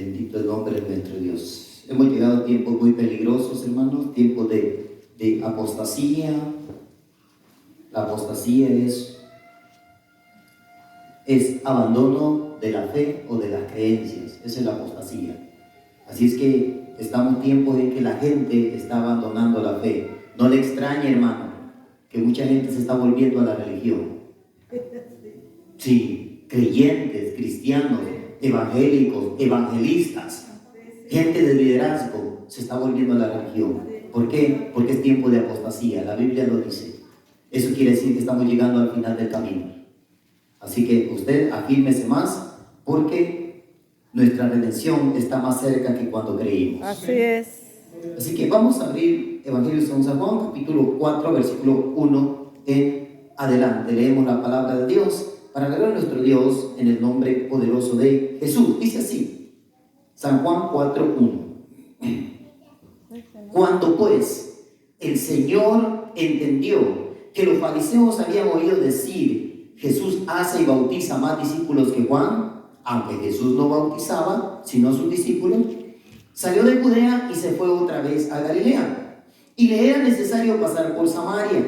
Bendito el nombre de nuestro Dios. Hemos llegado a tiempos muy peligrosos, hermanos, tiempos de apostasía. La apostasía es abandono de la fe o de las creencias. Esa es la apostasía. Así es que estamos en tiempos en que la gente está abandonando la fe. No le extrañe, hermano, que mucha gente se está volviendo a la religión. Sí, creyentes, cristianos, evangélicos, evangelistas, gente de liderazgo se está volviendo a la religión. ¿Por qué? Porque es tiempo de apostasía. La Biblia lo dice. Eso quiere decir que estamos llegando al final del camino. Así que usted afírmese más, porque nuestra redención está más cerca que cuando creímos. Así es. Así que vamos a abrir Evangelio de San Juan, capítulo 4, versículo 1 en adelante. Leemos la palabra de Dios para adorar a nuestro Dios en el nombre poderoso de Jesús. Dice así, San Juan 4, 1. Cuando pues el Señor entendió que los fariseos habían oído decir: Jesús hace y bautiza más discípulos que Juan, aunque Jesús no bautizaba, sino sus discípulos, salió de Judea y se fue otra vez a Galilea, y le era necesario pasar por Samaria.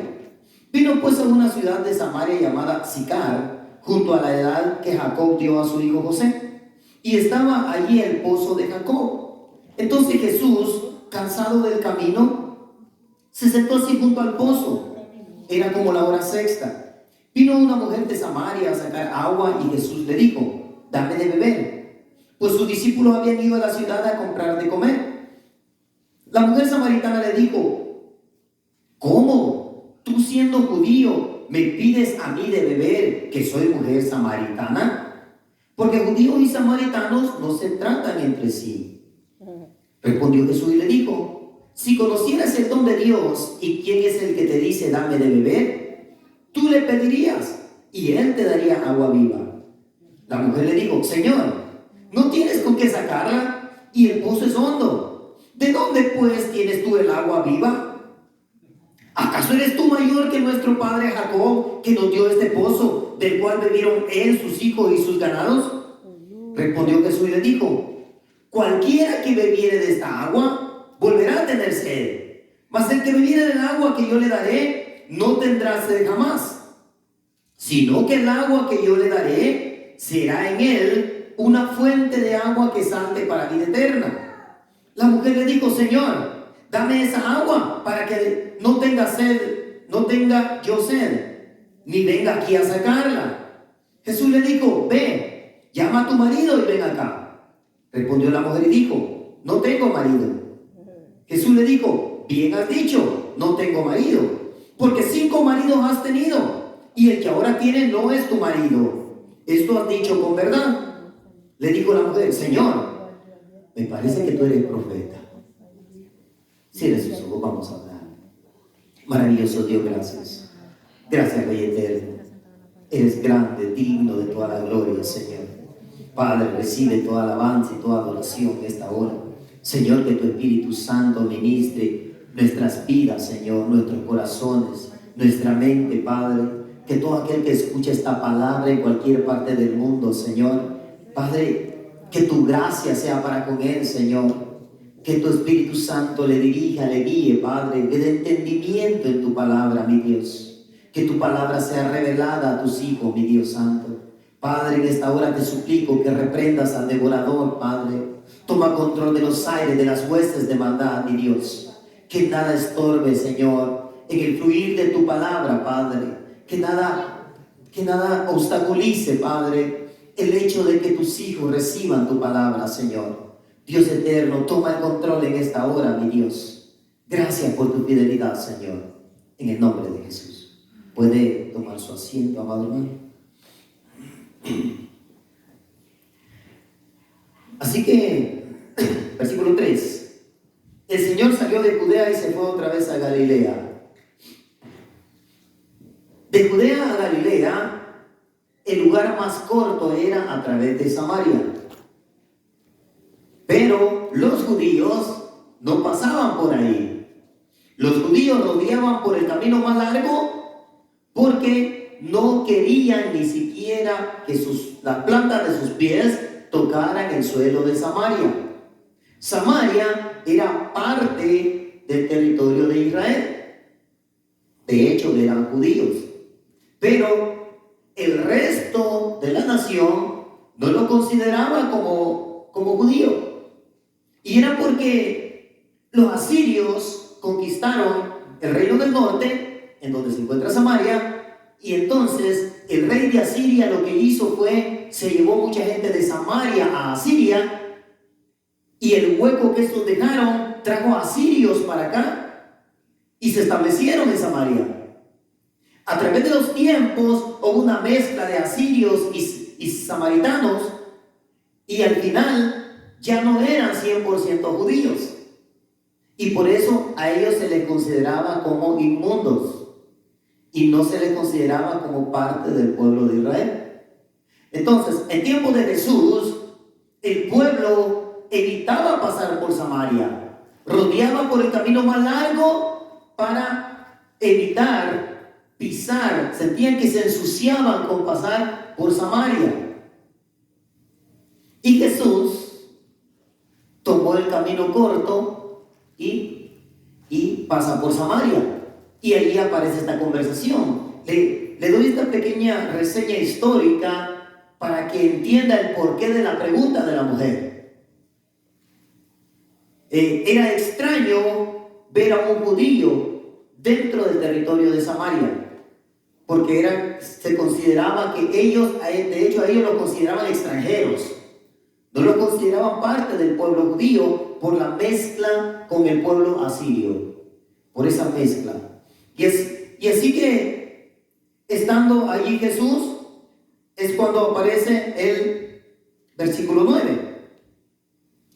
Vino pues a una ciudad de Samaria llamada Sicar, junto a la edad que Jacob dio a su hijo José, y estaba allí el pozo de Jacob. Entonces Jesús, cansado del camino, se sentó así junto al pozo. Era como la hora sexta. Vino una mujer de Samaria a sacar agua, y Jesús le dijo: dame de beber, pues sus discípulos habían ido a la ciudad a comprar de comer. La mujer samaritana le dijo: ¿cómo, tú siendo judío, me pides a mí de beber, que soy mujer samaritana? Porque judíos y samaritanos no se tratan entre sí. Respondió Jesús y le dijo: si conocieras el don de Dios y quién es el que te dice dame de beber, tú le pedirías y él te daría agua viva. La mujer le dijo: Señor, no tienes con qué sacarla y el pozo es hondo. ¿De dónde pues tienes tú el agua viva? ¿Acaso eres tú mayor que nuestro padre Jacob, que nos dio este pozo, del cual bebieron él, sus hijos y sus ganados? Respondió Jesús y le dijo: cualquiera que bebiere de esta agua volverá a tener sed, mas el que bebiere del agua que yo le daré no tendrá sed jamás, sino que el agua que yo le daré será en él una fuente de agua que salte para vida eterna. La mujer le dijo: Señor, dame esa agua para que no tenga yo sed, ni venga aquí a sacarla. Jesús le dijo: ve, llama a tu marido y ven acá. Respondió la mujer y dijo: no tengo marido. Jesús le dijo: bien has dicho, no tengo marido, porque 5 maridos has tenido, y el que ahora tienes no es tu marido. Esto has dicho con verdad. Le dijo la mujer: Señor, me parece que tú eres profeta. Cierra sus ojos, vamos a hablar. Maravilloso Dios, gracias. Gracias, Rey eterno. Eres grande, digno de toda la gloria, Señor. Padre, recibe toda alabanza y toda adoración en esta hora. Señor, que tu Espíritu Santo ministre nuestras vidas, Señor, nuestros corazones, nuestra mente, Padre. Que todo aquel que escuche esta palabra en cualquier parte del mundo, Señor, Padre, que tu gracia sea para con él, Señor. Que tu Espíritu Santo le dirija, le guíe, Padre, le dé entendimiento en tu palabra, mi Dios. Que tu palabra sea revelada a tus hijos, mi Dios Santo. Padre, en esta hora te suplico que reprendas al devorador, Padre. Toma control de los aires, de las huestes de maldad, mi Dios. Que nada estorbe, Señor, en el fluir de tu palabra, Padre. Que nada obstaculice, Padre, el hecho de que tus hijos reciban tu palabra, Señor. Dios eterno, toma el control en esta hora, mi Dios. Gracias por tu fidelidad, Señor. En el nombre de Jesús. Puede tomar su asiento, amado hermano. Así que, versículo 3. El Señor salió de Judea y se fue otra vez a Galilea. De Judea a Galilea, el lugar más corto era a través de Samaria. Pero los judíos no pasaban por ahí. Los judíos rodeaban por el camino más largo porque no querían ni siquiera que las plantas de sus pies tocaran el suelo de Samaria. Samaria era parte del territorio de Israel. De hecho, eran judíos. Pero el resto de la nación no lo consideraba como judío. Y era porque los asirios conquistaron el reino del norte, en donde se encuentra Samaria, y entonces el rey de Asiria lo que hizo fue, se llevó mucha gente de Samaria a Asiria, y el hueco que estos dejaron trajo a asirios para acá, y se establecieron en Samaria. A través de los tiempos hubo una mezcla de asirios y samaritanos, y al final ya no eran 100% judíos, y por eso a ellos se les consideraba como inmundos y no se les consideraba como parte del pueblo de Israel. Entonces, en tiempo de Jesús, el pueblo evitaba pasar por Samaria, rodeaba por el camino más largo para evitar pisar, sentían que se ensuciaban con pasar por Samaria. Y Jesús tomó el camino corto y pasa por Samaria. Y allí aparece esta conversación. Le doy esta pequeña reseña histórica para que entienda el porqué de la pregunta de la mujer. Era extraño ver a un judío dentro del territorio de Samaria, porque se consideraba que ellos, de hecho a ellos los consideraban extranjeros. No los consideraban parte del pueblo judío por la mezcla con el pueblo asirio, por esa mezcla. Y así que, estando allí Jesús, es cuando aparece el versículo 9.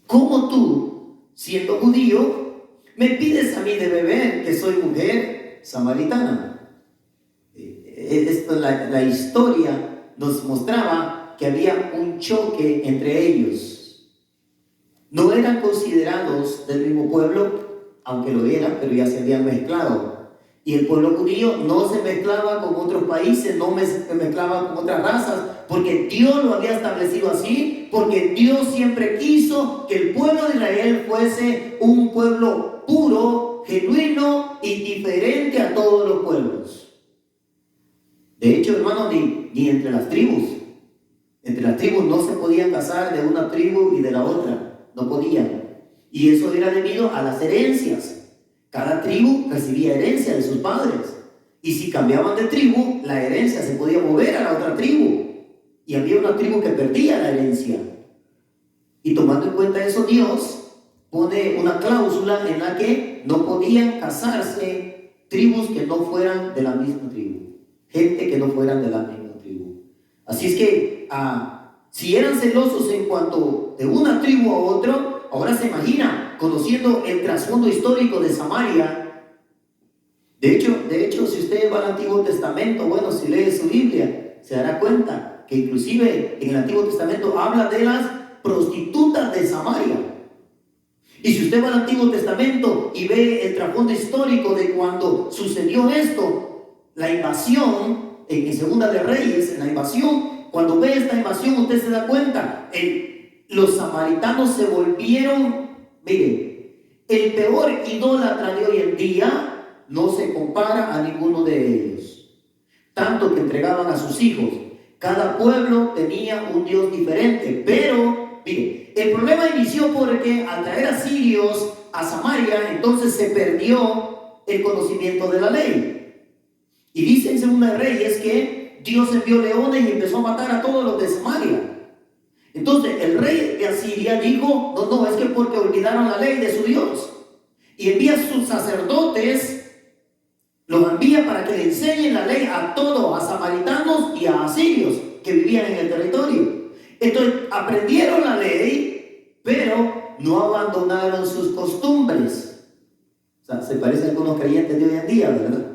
¿Cómo tú, siendo judío, me pides a mí de beber, que soy mujer samaritana? La historia nos mostraba que había un choque entre ellos. No eran considerados del mismo pueblo, aunque lo eran, pero ya se habían mezclado. Y el pueblo judío no se mezclaba con otros países, no se mezclaba con otras razas, porque Dios lo había establecido así, porque Dios siempre quiso que el pueblo de Israel fuese un pueblo puro, genuino y diferente a todos los pueblos. De hecho, hermanos, ni entre las tribus. Entre las tribus no se podían casar de una tribu y de la otra, no podían. Y eso era debido a las herencias. Cada tribu recibía herencia de sus padres. Y si cambiaban de tribu, la herencia se podía mover a la otra tribu. Y había una tribu que perdía la herencia. Y tomando en cuenta eso, Dios pone una cláusula en la que no podían casarse tribus que no fueran de la misma tribu. Gente que no fueran de la misma tribu. Así es que, si eran celosos en cuanto de una tribu a otra, ahora se imagina, conociendo el trasfondo histórico de Samaria. De hecho, si usted va al Antiguo Testamento, bueno, si lee su Biblia, se dará cuenta que inclusive en el Antiguo Testamento habla de las prostitutas de Samaria. Y si usted va al Antiguo Testamento y ve el trasfondo histórico de cuando sucedió esto, la invasión, en Segunda de Reyes, en la invasión, cuando ve esta invasión, usted se da cuenta, los samaritanos se volvieron, mire, el peor idólatra de hoy en día no se compara a ninguno de ellos. Tanto que entregaban a sus hijos. Cada pueblo tenía un Dios diferente. Pero, mire, el problema inició porque al traer a sirios a Samaria, entonces se perdió el conocimiento de la ley. Y dice en Segunda de Reyes que Dios envió leones y empezó a matar a todos los de Samaria. Entonces el rey de Asiria dijo, no, es que porque olvidaron la ley de su Dios. Y envía a sus sacerdotes, los envía para que le enseñen la ley a todos, a samaritanos y a asirios que vivían en el territorio. Entonces aprendieron la ley, pero no abandonaron sus costumbres. O sea, se parecen a algunos creyentes de hoy en día, ¿verdad?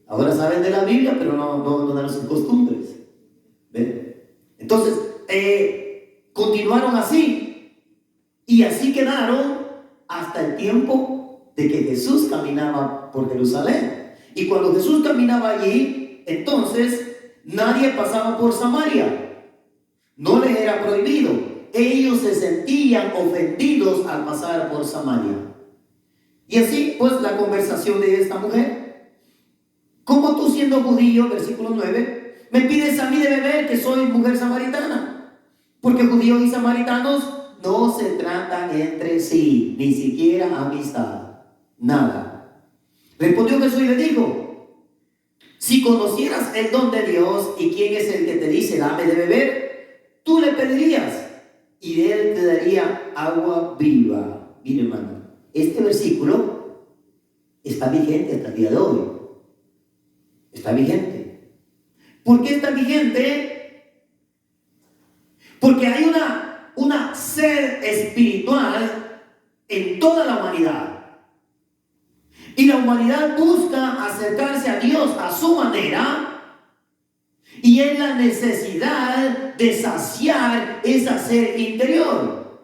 Ahora saben de la Biblia, pero no abandonaron sus costumbres. ¿Ven? Entonces, continuaron así. Y así quedaron hasta el tiempo de que Jesús caminaba por Jerusalén. Y cuando Jesús caminaba allí, entonces nadie pasaba por Samaria. No les era prohibido. Ellos se sentían ofendidos al pasar por Samaria. Y así pues la conversación de esta mujer. ¿Cómo tú, siendo judío, versículo 9, me pides a mí de beber, que soy mujer samaritana? Porque judíos y samaritanos no se tratan entre sí, ni siquiera amistad, nada. Respondió Jesús y le dijo: si conocieras el don de Dios y quién es el que te dice dame de beber, tú le pedirías y de él te daría agua viva. Mire, hermano, este versículo está vigente hasta el día de hoy. Está vigente. ¿Por qué está vigente? Porque hay una sed espiritual en toda la humanidad. Y la humanidad busca acercarse a Dios a su manera, y es la necesidad de saciar esa sed interior.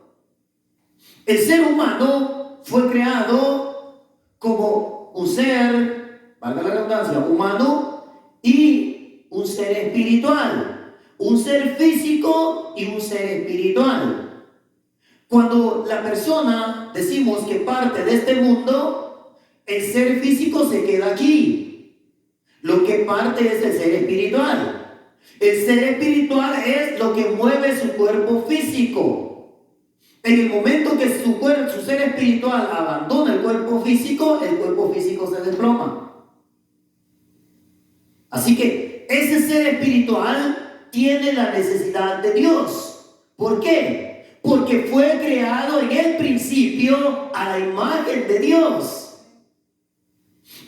El ser humano fue creado como un ser, valga la redundancia, humano y un ser espiritual, un ser físico y un ser espiritual. Cuando la persona decimos que parte de este mundo, el ser físico se queda aquí. Lo que parte es el ser espiritual. El ser espiritual es lo que mueve su cuerpo físico. En el momento que su ser espiritual abandona el cuerpo físico se desploma. Así que ese ser espiritual tiene la necesidad de Dios. ¿Por qué? Porque fue creado en el principio a la imagen de Dios.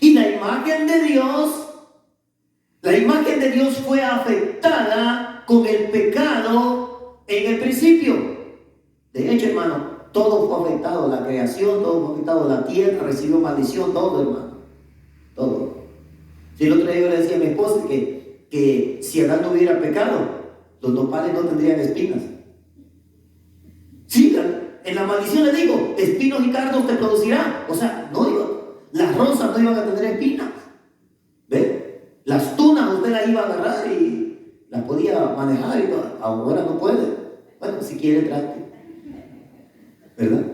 Y la imagen de Dios fue afectada con el pecado en el principio. De hecho, hermano, todo fue afectado, la creación, todo fue afectado, la tierra recibió maldición, todo, hermano, todo. Si el otro día yo le decía a mi esposa que si Adán no hubiera pecado, los nopales no tendrían espinas. Sí, en la maldición le digo, espinos y cardos te producirá. O sea, no digo, las rosas no iban a tener espinas. ¿Ve? Las tunas usted las iba a agarrar y las podía manejar y todo. Ahora no puede. Bueno, si quiere, trate. ¿Verdad?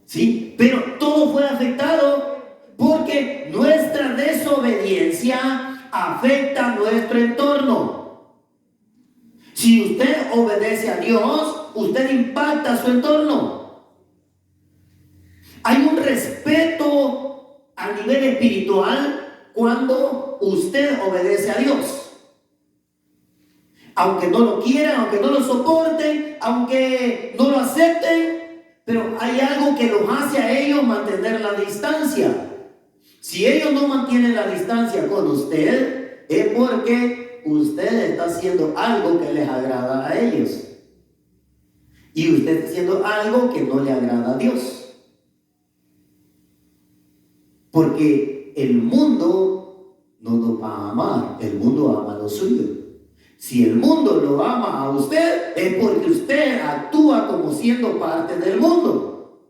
Sí, pero todo fue afectado porque nuestra desobediencia afecta nuestro entorno. Si usted obedece a Dios, usted impacta su entorno. Hay un respeto a nivel espiritual cuando usted obedece a Dios. Aunque no lo quieran, aunque no lo soporten, aunque no lo acepten, pero hay algo que los hace a ellos mantener la distancia. Si ellos no mantienen la distancia con usted, es porque usted está haciendo algo que les agrada a ellos. Y usted está haciendo algo que no le agrada a Dios. Porque el mundo no nos va a amar, el mundo ama lo suyo. Si el mundo lo ama a usted, es porque usted actúa como siendo parte del mundo.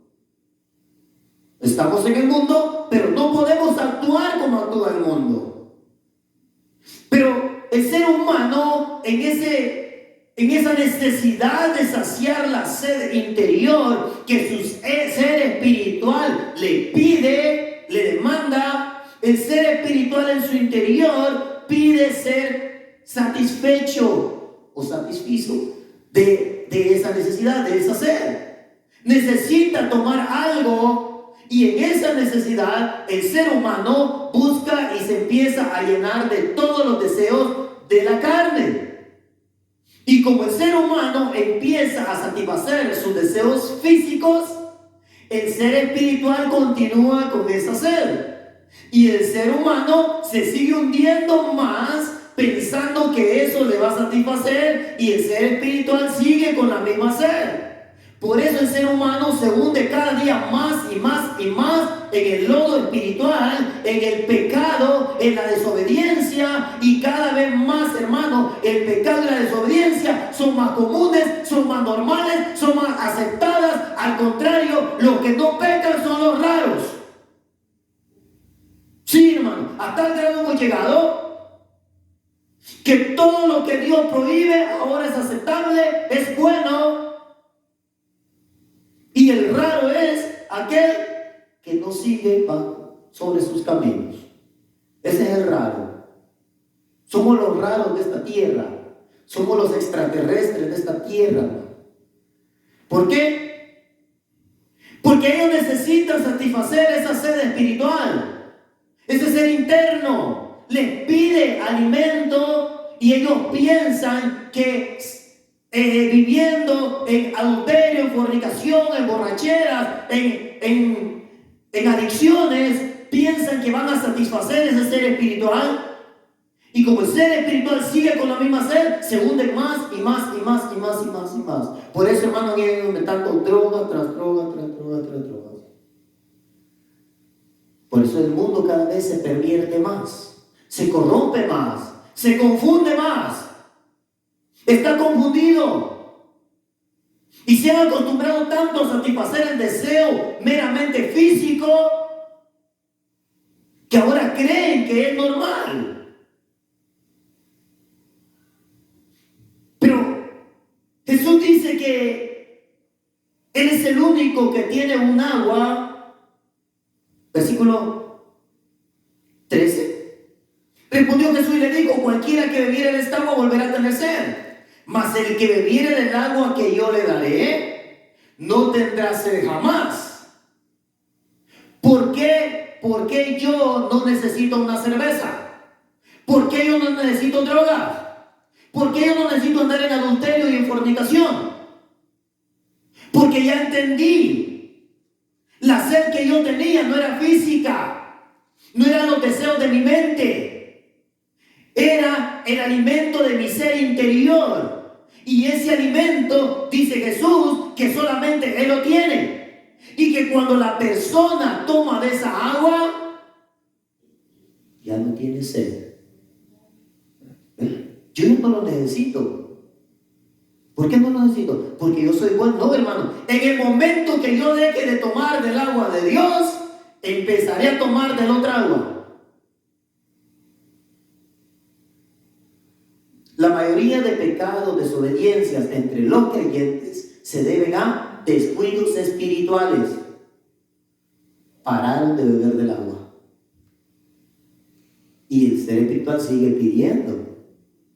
Estamos en el mundo, pero no podemos actuar como actúa el mundo. Pero el ser humano, en esa necesidad de saciar la sed interior que su ser espiritual le pide, le demanda, el ser espiritual en su interior pide ser satisfecho o satisfizo de esa necesidad, de esa sed. Necesita tomar algo y en esa necesidad el ser humano busca y se empieza a llenar de todos los deseos de la carne. Y como el ser humano empieza a satisfacer sus deseos físicos, el ser espiritual continúa con esa sed. Y el ser humano se sigue hundiendo más pensando que eso le va a satisfacer, y el ser espiritual sigue con la misma sed. Por eso el ser humano se hunde cada día más y más y más en el lodo espiritual, en el pecado, en la desobediencia, y cada vez más, hermano, el pecado y la desobediencia son más comunes, son más normales, son más aceptadas. Al contrario, los que no pecan son los raros. Sí, hermano, hasta el grado hemos llegado que todo lo que Dios prohíbe ahora es aceptable, es bueno. Y el raro es aquel que no sigue sobre sus caminos. Ese es el raro. Somos los raros de esta tierra. Somos los extraterrestres de esta tierra. ¿Por qué? Porque ellos necesitan satisfacer esa sed espiritual, ese ser interno. Les pide alimento y ellos piensan que viviendo en adulterio, en fornicación, en borracheras, en adicciones, piensan que van a satisfacer ese ser espiritual. Y como el ser espiritual sigue con la misma sed, se hunden más y más y más y más y más y más. Por eso, hermano, vienen inventando droga tras droga, tras droga, tras droga. Por eso el mundo cada vez se pervierte más, se corrompe más, se confunde más, está confundido. Y se han acostumbrado tanto a satisfacer el deseo meramente físico que ahora creen que es normal. Jesús dice que Él es el único que tiene un agua. Versículo 13. Respondió Jesús y le dijo: cualquiera que bebiere de esta agua volverá a tener sed, mas el que bebiere del agua que yo le daré no tendrá sed jamás. ¿Por qué? ¿Por qué yo no necesito una cerveza? ¿Por qué yo no necesito drogas? ¿Por qué yo no necesito andar en adulterio y en fornicación? Porque ya entendí. La sed que yo tenía no era física, no eran los deseos de mi mente, era el alimento de mi ser interior. Y ese alimento, dice Jesús, que solamente Él lo tiene. Y que cuando la persona toma de esa agua, ya no tiene sed. Yo no lo necesito. ¿Por qué no lo necesito? Porque yo soy bueno. No, hermano. En el momento que yo deje de tomar del agua de Dios, empezaré a tomar del otra agua. La mayoría de pecados, desobediencias entre los creyentes se deben a descuidos espirituales. Pararon de beber del agua. Y el ser espiritual sigue pidiendo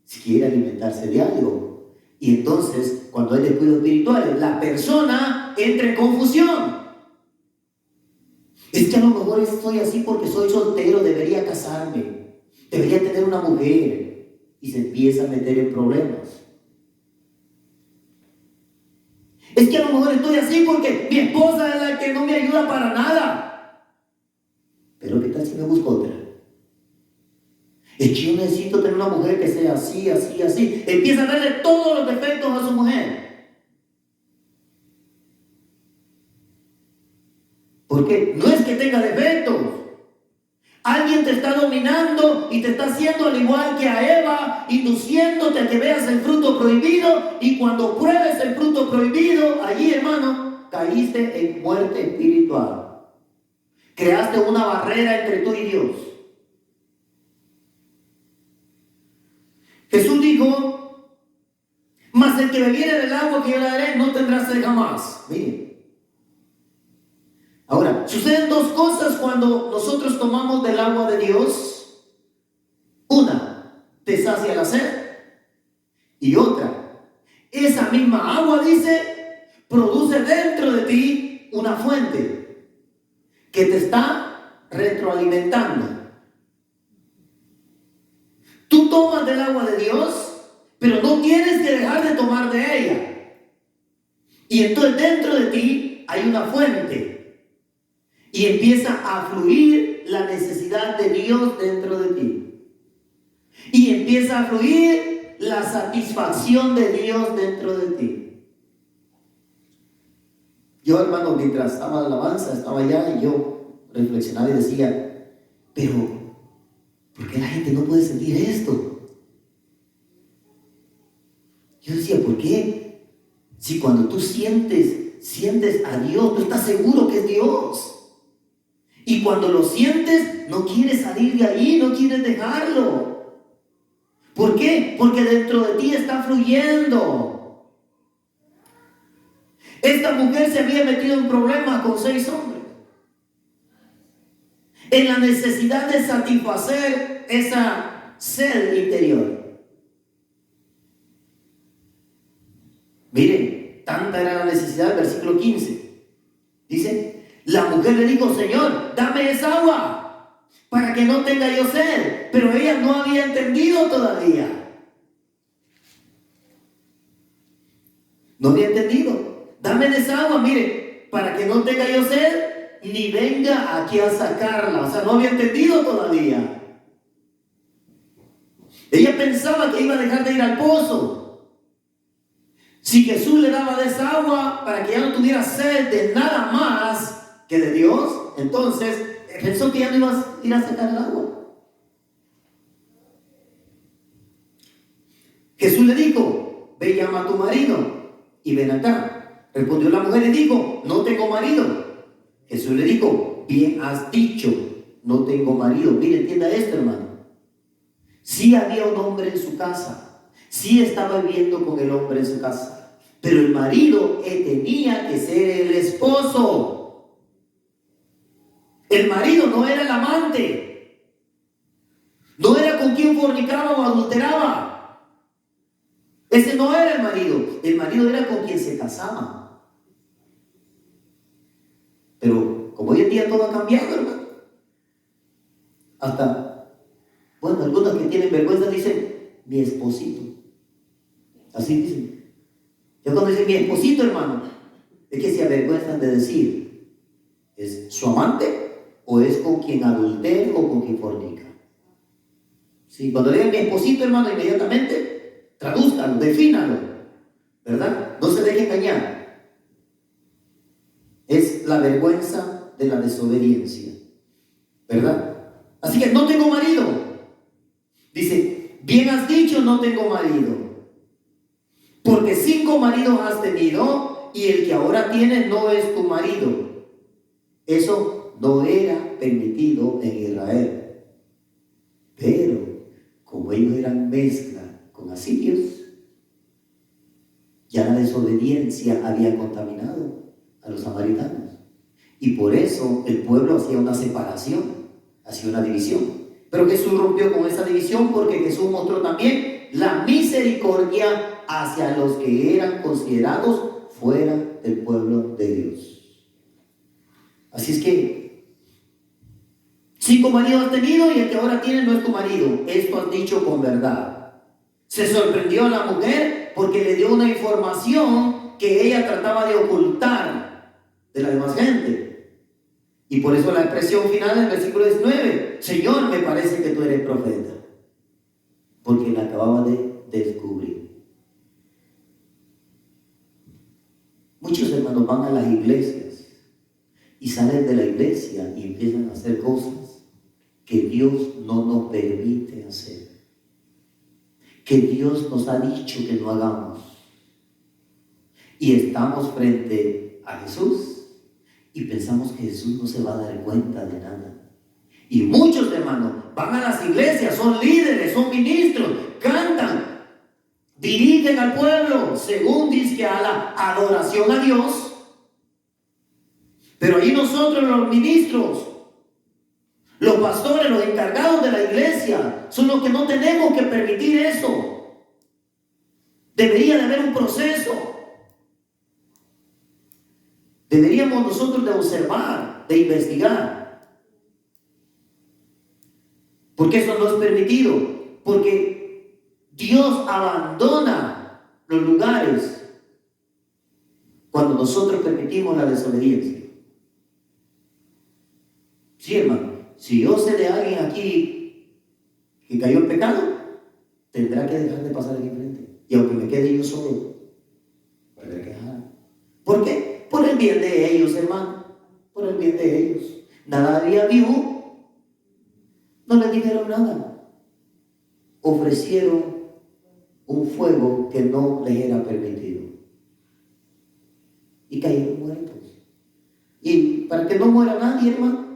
si quiere alimentarse de algo. Y entonces, cuando hay descuidos espirituales, la persona entra en confusión. Es que a lo mejor estoy así porque soy soltero, debería casarme, debería tener una mujer, y se empieza a meter en problemas. Es que a lo mejor estoy así porque mi esposa es la que no me ayuda para nada. Pero ¿qué tal si me busco otra? Es que yo necesito tener una mujer que sea así, así, así. Empieza a darle todos los defectos a su mujer. Porque no es que tenga defectos. Alguien te está dominando y te está haciendo al igual que a Eva, induciéndote a que veas el fruto prohibido. Y cuando pruebes el fruto prohibido, allí, hermano, caíste en muerte espiritual. Creaste una barrera entre tú y Dios. Jesús dijo: mas el que bebiere del agua que yo le daré no tendrá sed jamás. Miren. Ahora, suceden dos cosas cuando nosotros tomamos del agua de Dios. Una, te sacia la sed. Y otra, esa misma agua, dice, produce dentro de ti una fuente que te está retroalimentando. Tú tomas del agua de Dios, pero no tienes que dejar de tomar de ella. Y entonces dentro de ti hay una fuente. Y empieza a fluir la necesidad de Dios dentro de ti. Y empieza a fluir la satisfacción de Dios dentro de ti. Yo, hermano, mientras estaba en la alabanza, estaba allá y yo reflexionaba y decía: pero ¿por qué la gente no puede sentir esto? Yo decía: ¿por qué? Si cuando tú sientes a Dios, tú estás seguro que es Dios. Y cuando lo sientes, no quieres salir de ahí, no quieres dejarlo. ¿Por qué? Porque dentro de ti está fluyendo. Esta mujer se había metido en problemas con 6 hombres, en la necesidad de satisfacer esa sed interior. Miren, tanta era la necesidad, versículo 15. Dice, la mujer le dijo, Señor, dame esa agua para que no tenga yo sed. Pero ella no había entendido todavía. No había entendido. Dame de esa agua, mire, para que no tenga yo sed, ni venga aquí a sacarla. O sea, no había entendido todavía. Ella pensaba que iba a dejar de ir al pozo. Si Jesús le daba de esa agua para que ya no tuviera sed de nada más que de Dios, entonces pensó que ya no iba a ir a sacar el agua. Jesús le dijo, ve, llama a tu marido y ven acá. Respondió la mujer y dijo, no tengo marido. Jesús le dijo, bien has dicho, no tengo marido. Mire, entienda esto, hermano. Sí había un hombre en su casa. Sí estaba viviendo con el hombre en su casa, pero el marido tenía que ser el esposo. El marido no era el amante, no era con quien fornicaba o adulteraba. Ese no era el marido era con quien se casaba. Pero como hoy en día todo ha cambiado, hermano, hasta, bueno, algunos que tienen vergüenza dicen, mi esposito. Así dicen. Yo cuando dicen mi esposito, hermano, es que se avergüenzan de decir, ¿es su amante o es con quien adultera o con quien fornica? Sí, cuando digan mi esposito, hermano, inmediatamente tradúzcanlo, defínalo, ¿verdad? No se deje engañar. Es la vergüenza de la desobediencia, ¿verdad? Así que no tengo marido. Dice, bien has dicho, no tengo marido. Porque 5 maridos has tenido y el que ahora tienes no es tu marido. Eso no era permitido en Israel. Pero como ellos eran mezcla con asirios, ya la desobediencia había contaminado a los samaritanos. Y por eso el pueblo hacía una separación, hacía una división. Pero Jesús rompió con esa división porque Jesús mostró también la misericordia hacia los que eran considerados fuera del pueblo de Dios. Así es que 5 maridos has tenido y el que ahora tienes no es tu marido. Esto has dicho con verdad. Se sorprendió la mujer porque le dio una información que ella trataba de ocultar de la demás gente. Y por eso la expresión final del versículo 19, Señor, me parece que tú eres profeta. Porque la acababa de descubrir. Muchos hermanos van a las iglesias y salen de la iglesia y empiezan a hacer cosas que Dios no nos permite hacer, que Dios nos ha dicho que no hagamos. Y estamos frente a Jesús y pensamos que Jesús no se va a dar cuenta de nada. Y muchos hermanos van a las iglesias, son líderes, son ministros, cantan, dirigen al pueblo según dice a la adoración a Dios. Pero ahí nosotros los ministros, los pastores, los encargados de la iglesia, son los que no tenemos que permitir eso. Debería de haber un proceso. Deberíamos nosotros de observar, de investigar. Porque eso no es permitido. Porque Dios abandona los lugares cuando nosotros permitimos la desobediencia. Sí, hermano. Si yo sé de alguien aquí que cayó en pecado, tendrá que dejar de pasar aquí frente. Y aunque me quede yo solo, tendré que dejar. ¿Por qué? Por el bien de ellos, hermano. Por el bien de ellos. Nadie vivo, no le dijeron nada. Ofrecieron un fuego que no les era permitido. Y cayeron muertos. Y para que no muera nadie, hermano,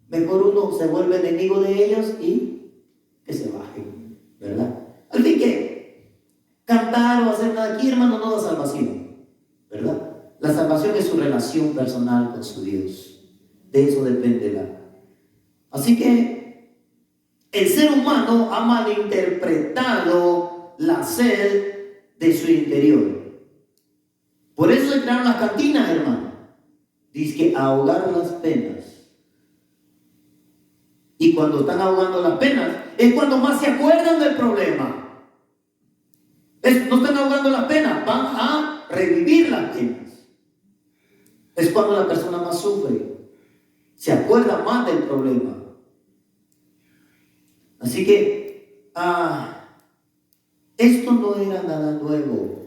mejor uno se vuelve enemigo de ellos y que se bajen, ¿verdad? su relación personal con su Dios. De eso depende la. Así que el ser humano ha malinterpretado la sed de su interior. Por eso se crearon las cantinas, hermano. Dice que ahogar las penas. Y cuando están ahogando las penas, es cuando más se acuerdan del problema. No están ahogando las penas, van a revivir las penas. Es cuando la persona más sufre, se acuerda más del problema. Así que, esto no era nada nuevo.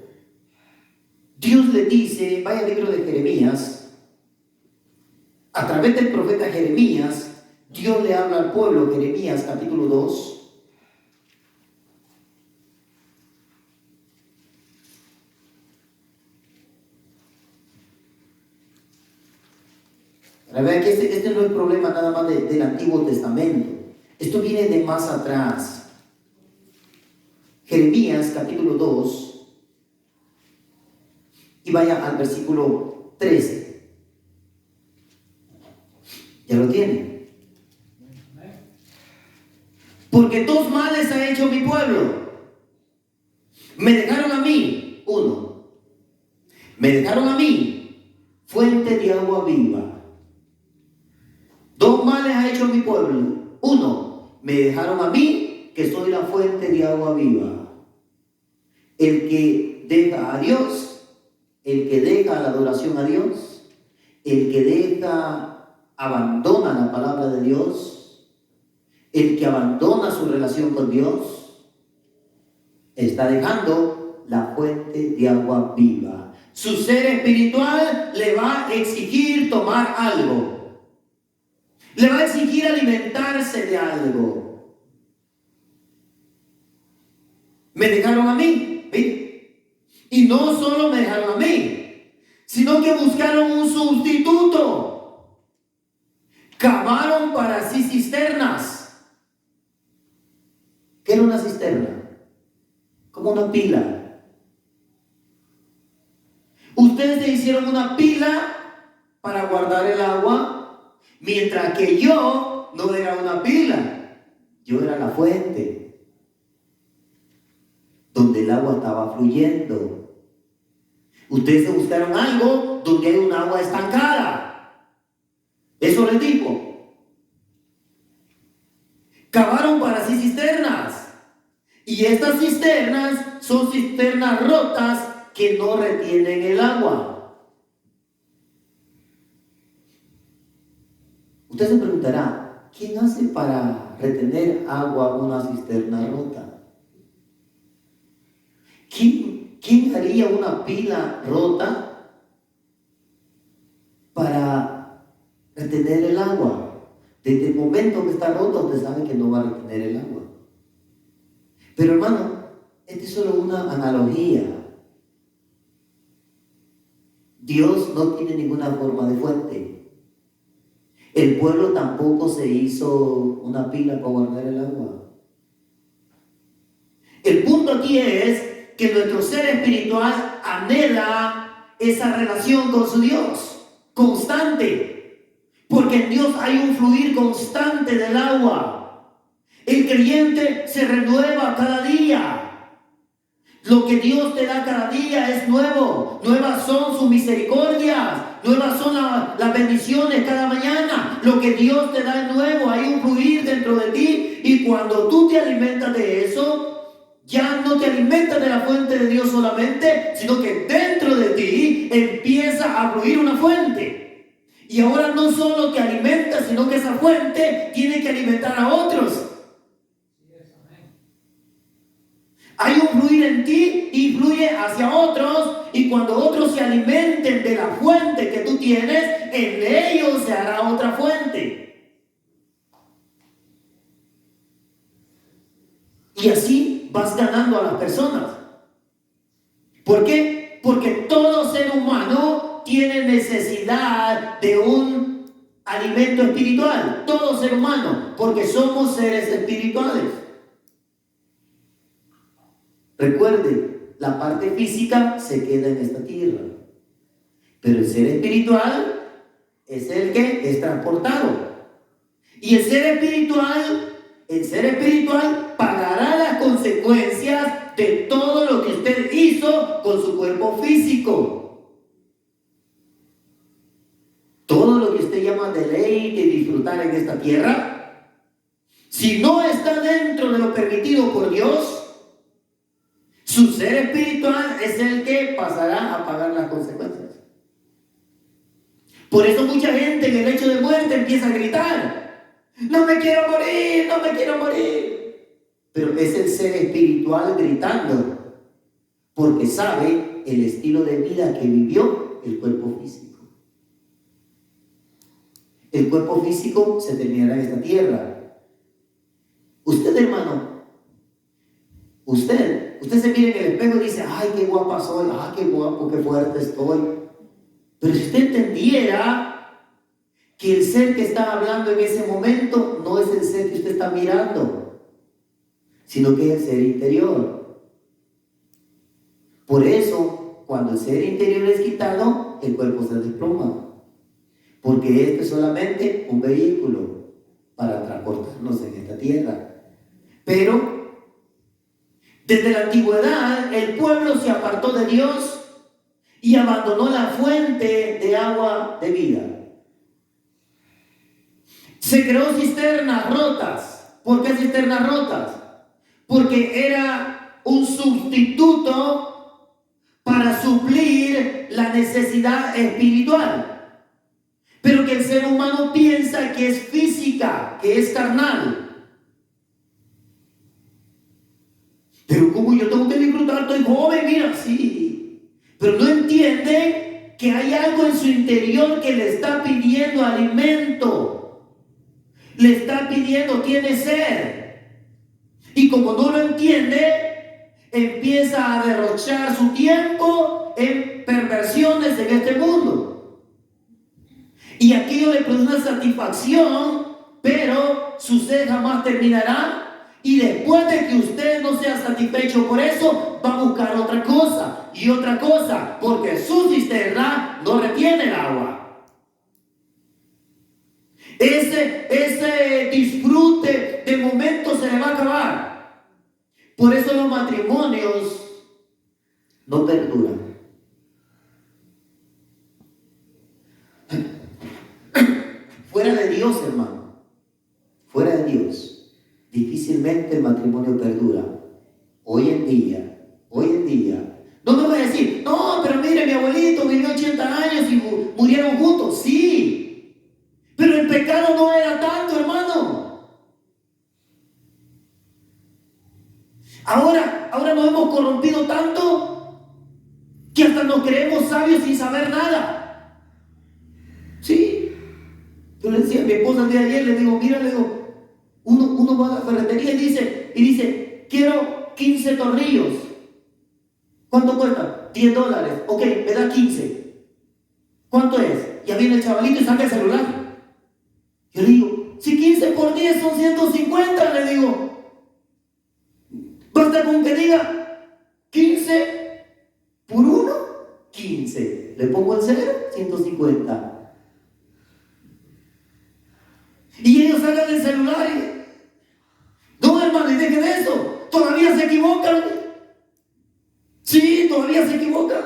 Dios le dice, vaya al libro de Jeremías, a través del profeta Jeremías, Dios le habla al pueblo, Jeremías capítulo 2. La verdad que este no es el problema nada más del Antiguo Testamento. Esto viene de más atrás. Jeremías capítulo 2 y vaya al versículo 13. ¿Ya lo tiene? Porque dos males ha hecho mi pueblo. Me dejaron a mí, uno. Me dejaron a mí, fuente de agua viva. Dos males ha hecho mi pueblo. Uno, me dejaron a mí, que soy la fuente de agua viva. El que deja a Dios, el que deja la adoración a Dios, el que abandona la palabra de Dios, el que abandona su relación con Dios, está dejando la fuente de agua viva. Su ser espiritual le va a exigir tomar algo. Le va a exigir alimentarse de algo. Me dejaron a mí, ¿sí? Y no solo me dejaron a mí, sino que buscaron un sustituto. Cavaron para sí cisternas. ¿Qué era una cisterna? Como una pila. Ustedes se hicieron una pila para guardar el agua. Mientras que yo no era una pila, yo era la fuente, donde el agua estaba fluyendo. Ustedes se buscaron algo donde hay un agua estancada. Eso les digo. Cavaron para sí cisternas. Y estas cisternas son cisternas rotas que no retienen el agua. Usted se preguntará, ¿quién hace para retener agua en una cisterna rota? ¿Quién haría una pila rota para retener el agua? Desde el momento que está rota, usted sabe que no va a retener el agua. Pero hermano, esta es solo una analogía. Dios no tiene ninguna forma de fuente. El pueblo tampoco se hizo una pila para guardar el agua. El punto aquí es que nuestro ser espiritual anhela esa relación con su Dios, constante. Porque en Dios hay un fluir constante del agua. El creyente se renueva cada día. Lo que Dios te da cada día es nuevo. Nuevas son sus misericordias. Nuevas son las bendiciones cada mañana. Lo que Dios te da es nuevo. Hay un fluir dentro de ti. Y cuando tú te alimentas de eso, ya no te alimentas de la fuente de Dios solamente, sino que dentro de ti empieza a fluir una fuente. Y ahora no solo te alimentas, sino que esa fuente tiene que alimentar a otros. Hay un fluir en ti y fluye hacia otros, y cuando otros se alimenten de la fuente que tú tienes, en ellos se hará otra fuente. Y así vas ganando a las personas. ¿Por qué? Porque todo ser humano tiene necesidad de un alimento espiritual. Todo ser humano, porque somos seres espirituales. Recuerde, la parte física se queda en esta tierra. Pero el ser espiritual es el que es transportado. Y el ser espiritual pagará las consecuencias de todo lo que usted hizo con su cuerpo físico. Todo lo que usted llama deleite y disfrutar en esta tierra, si no está dentro de lo permitido por Dios, su ser espiritual es el que pasará a pagar las consecuencias. Por eso mucha gente en el lecho de muerte empieza a gritar: no me quiero morir, no me quiero morir. Pero es el ser espiritual gritando, porque sabe el estilo de vida que vivió el cuerpo físico. El cuerpo físico se terminará en esta tierra. Usted, hermano, usted se mira en el espejo y dice: ay, qué guapa soy, ay, qué guapo, qué fuerte estoy. Pero si usted entendiera que el ser que está hablando en ese momento no es el ser que usted está mirando, sino que es el ser interior. Por eso, cuando el ser interior es quitado, el cuerpo se desploma. Porque este es solamente un vehículo para transportarnos en esta tierra. Pero, desde la antigüedad, el pueblo se apartó de Dios y abandonó la fuente de agua de vida. Se creó cisternas rotas. ¿Por qué cisternas rotas? Porque era un sustituto para suplir la necesidad espiritual. Pero que el ser humano piensa que es física, que es carnal. Pero como yo tengo que disfrutar, estoy joven, mira, sí. Pero no entiende que hay algo en su interior que le está pidiendo alimento. Le está pidiendo, tiene sed. Y como no lo entiende, empieza a derrochar su tiempo en perversiones en este mundo. Y aquello le produce una satisfacción, pero su sed jamás terminará. Y después de que usted no sea satisfecho por eso, va a buscar otra cosa y otra cosa, porque su cisterna no retiene el agua. Ese disfrute de momento se le va a acabar. Por eso los matrimonios no perduran. Fuera de Dios, hermano, fuera de Dios, difícilmente el matrimonio perdura. Hoy en día. No me voy a decir: no, pero mire, mi abuelito vivió 80 años y murieron juntos. Sí, pero el pecado no era tanto, hermano. Ahora nos hemos corrompido tanto que hasta nos creemos sabios sin saber nada. Sí. Yo le decía a mi esposa el día de ayer, le digo: mira, uno va a la ferretería y dice: quiero 15 tornillos. ¿Cuánto cuesta? $10. Ok, me da 15. ¿Cuánto es? Ya viene el chavalito y saca el celular. Yo le digo: si 15 por 10 son 150, le digo. Basta con que diga 15 por 1, 15. Le pongo el 0, 150. Y ellos sacan el celular y... no, hermano, y dejen eso. Todavía se equivocan. Sí, todavía se equivocan.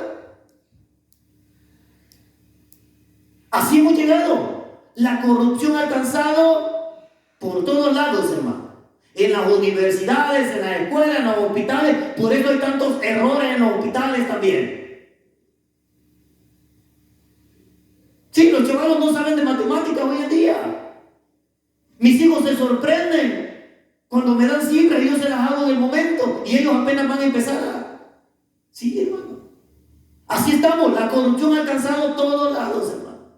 Así hemos llegado. La corrupción ha alcanzado por todos lados, hermano. En las universidades, en las escuelas, en los hospitales. Por eso hay tantos errores en los hospitales también. Sí, los chavalos no saben de matemáticas hoy en día. Mis hijos se sorprenden cuando me dan cifras y yo se las hago del momento y ellos apenas van a empezar a... Sí, hermano. Así estamos. La corrupción ha alcanzado todos lados, hermano.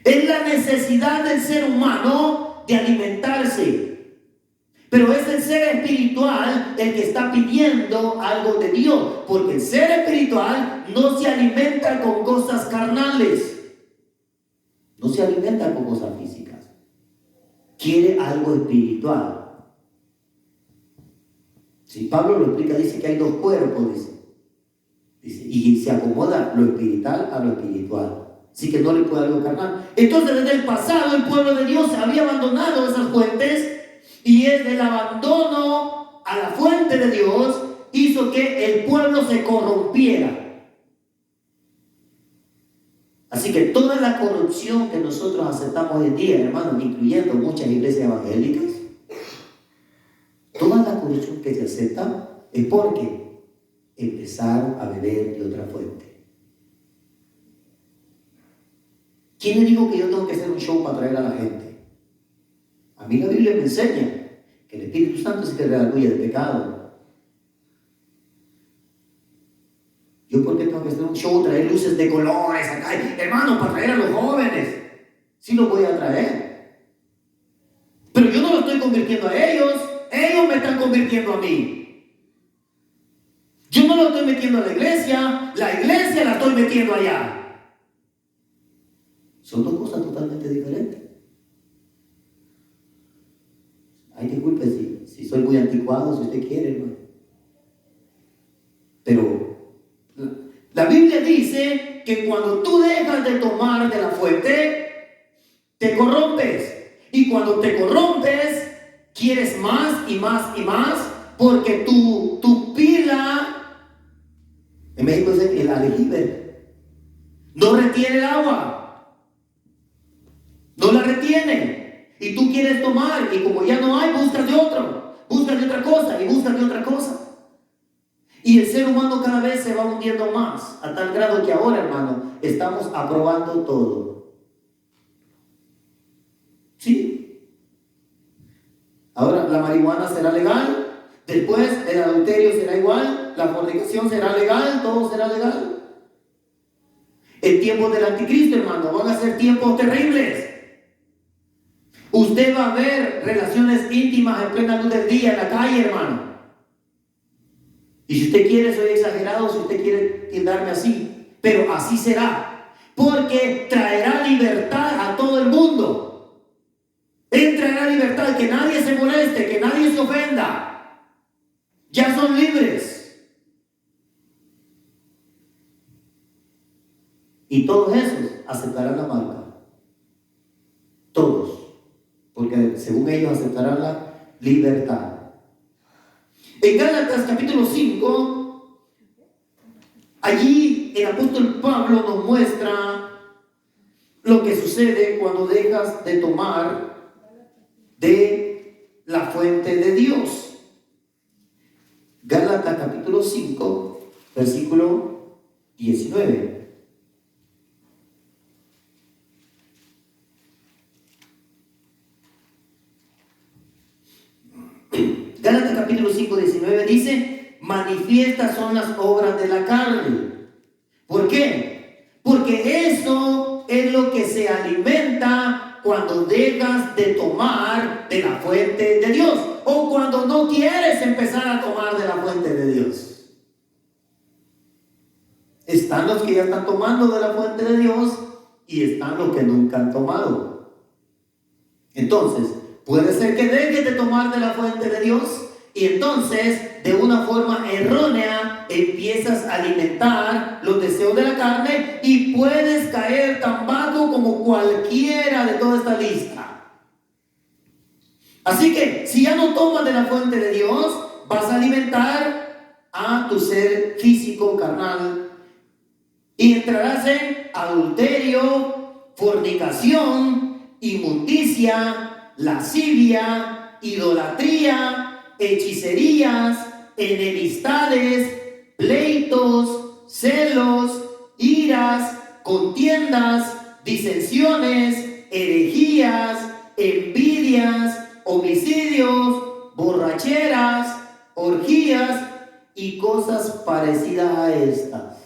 Es la necesidad del ser humano de alimentarse. Pero es el ser espiritual el que está pidiendo algo de Dios. Porque el ser espiritual no se alimenta con cosas carnales. No se alimenta con cosas físicas. Quiere algo espiritual. Si Pablo lo explica, dice que hay dos cuerpos, dice. Dice, y se acomoda lo espiritual a lo espiritual. Así que no le puede algo carnal. Entonces, desde el pasado, el pueblo de Dios había abandonado esas fuentes, y desde el abandono a la fuente de Dios hizo que el pueblo se corrompiera. Así que toda la corrupción que nosotros aceptamos hoy en día, hermanos, incluyendo muchas iglesias evangélicas, toda la corrupción que se acepta es porque empezaron a beber de otra fuente. ¿Quién le dijo que yo tengo que hacer un show para atraer a la gente? A mí la Biblia me enseña que el Espíritu Santo es el que redarguye del pecado. ¿Yo por qué tengo que hacer un show, traer luces de colores acá? Hermano, para atraer a los jóvenes. Sí los voy a traer. Pero yo no los estoy convirtiendo a ellos. Ellos me están convirtiendo a mí. Yo no lo estoy metiendo a la iglesia la estoy metiendo allá. Son dos cosas totalmente diferentes. Ay, disculpe si soy muy anticuado, si usted quiere, hermano. Pero la Biblia dice que cuando tú dejas de tomar de la fuente, te corrompes. Y cuando te corrompes, quieres más y más y más, porque tu pila, en México es el aljibe, no retiene el agua. No la retiene. Y tú quieres tomar, y como ya no hay, buscas de otro, buscas de otra cosa, y buscas de otra cosa. Y el ser humano cada vez se va hundiendo más, a tal grado que ahora, hermano, estamos aprobando todo. ¿Sí? Ahora la marihuana será legal, después el adulterio será igual, la fornicación será legal, todo será legal. En tiempos del anticristo, hermano, van a ser tiempos terribles. Usted va a ver relaciones íntimas en plena luz del día en la calle, hermano. Y si usted quiere, soy exagerado, si usted quiere tildarme así, pero así será, porque traerá libertad a todo el mundo. Él traerá libertad, que nadie se moleste, que nadie se ofenda. Ya son libres. Y todos esos aceptarán la marca. Todos. Porque según ellos aceptarán la libertad. En Gálatas capítulo 5, allí el apóstol Pablo nos muestra lo que sucede cuando dejas de tomar de la fuente de Dios. Gálatas capítulo 5, versículo 19. Gálatas capítulo 5, 19 dice: manifiestas son las obras de la carne. ¿Por qué? Porque eso es lo que se alimenta cuando dejas de tomar de la fuente de Dios, o cuando no quieres empezar a tomar de la fuente de Dios. Están los que ya están tomando de la fuente de Dios y están los que nunca han tomado. Entonces, puede ser que dejes de tomar de la fuente de Dios y entonces, de una forma errónea, empiezas a alimentar los deseos de la carne y puedes caer tan bajo como cualquiera de toda esta lista. Así que, si ya no tomas de la fuente de Dios, vas a alimentar a tu ser físico, carnal, y entrarás en adulterio, fornicación, inmundicia, lascivia, idolatría, hechicerías, enemistades, pleitos, celos, iras, contiendas, disensiones, herejías, envidias, homicidios, borracheras, orgías y cosas parecidas a estas.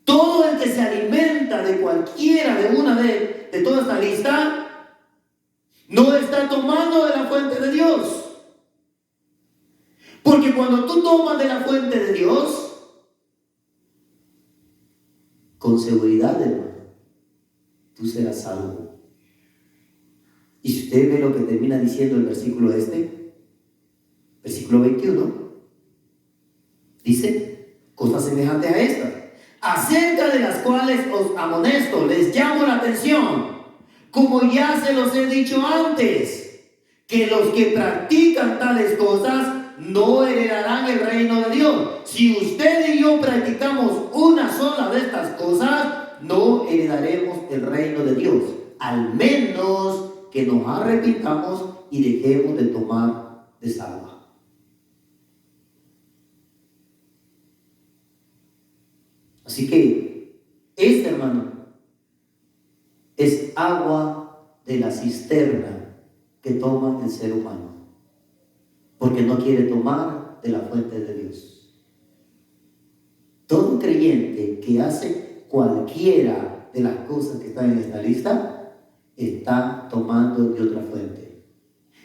Todo el que se alimenta de cualquiera de una de toda esta lista no está tomando de la fuente de Dios. Porque cuando tú tomas de la fuente de Dios, con seguridad, hermano, tú serás salvo. Y si usted ve lo que termina diciendo el versículo versículo 21, Dice cosas semejantes a estas, acerca de las cuales os amonesto, les llamo la atención, como ya se los he dicho antes, que los que practican tales cosas no heredarán el reino de Dios. Si usted y yo practicamos una sola de estas cosas, no heredaremos el reino de Dios, al menos que nos arrepintamos y dejemos de tomar desagua. Así que este, hermano, es agua de la cisterna que toma el ser humano, porque no quiere tomar de la fuente de Dios. Todo creyente que hace cualquiera de las cosas que están en esta lista está tomando de otra fuente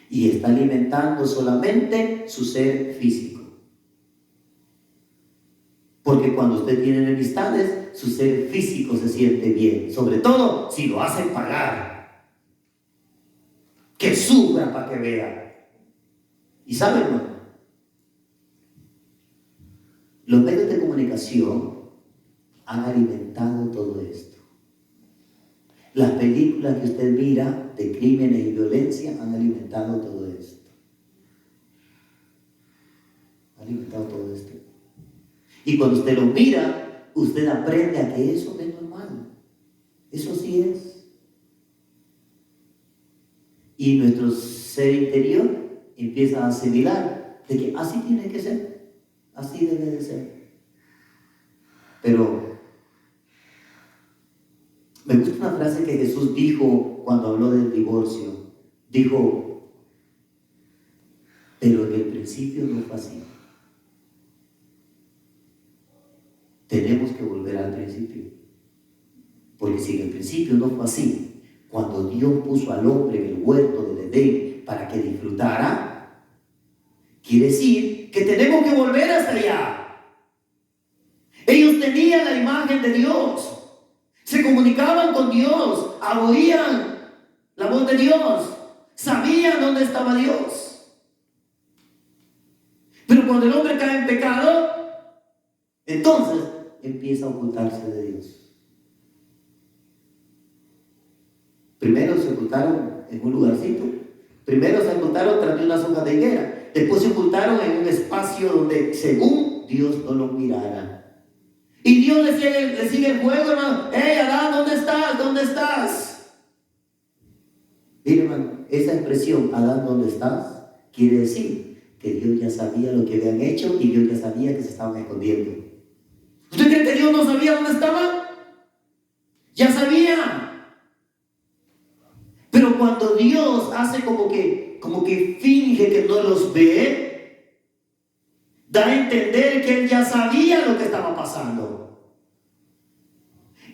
y está alimentando solamente su ser físico. Porque cuando usted tiene enemistades, su ser físico se siente bien, sobre todo si lo hacen pagar. Que sufra para que vea. Y saben, hermano, los medios de comunicación han alimentado todo esto. Las películas que usted mira de crímenes y violencia han alimentado todo esto. Han alimentado todo esto. Y cuando usted lo mira, usted aprende a que eso es normal. Eso sí es. Y nuestro ser interior empieza a asimilar de que así tiene que ser, así debe de ser. Pero me gusta una frase que Jesús dijo cuando habló del divorcio. Dijo, pero en el principio no fue así. Tenemos que volver al principio. Porque si en el principio no fue así, cuando Dios puso al hombre en el huerto del Edén para que disfrutara, quiere decir que tenemos que volver hasta allá. Ellos tenían la imagen de Dios, se comunicaban con Dios, oían la voz de Dios, sabían dónde estaba Dios. Pero cuando el hombre cae en pecado, entonces empieza a ocultarse de Dios. Primero se ocultaron en un lugarcito. Primero se ocultaron tras de unas hojas de higuera. Después se ocultaron en un espacio donde, según Dios, no los mirara. Y Dios le sigue el juego, hermano. ¡Hey, Adán, ¿dónde estás? ¿Dónde estás? Mire, hermano, esa expresión, Adán, ¿dónde estás?, quiere decir que Dios ya sabía lo que habían hecho y Dios ya sabía que se estaban escondiendo. ¿Usted cree que Dios no sabía dónde estaban? Ya sabía. Pero cuando Dios hace como que finge que no los ve, da a entender que Él ya sabía lo que estaba pasando.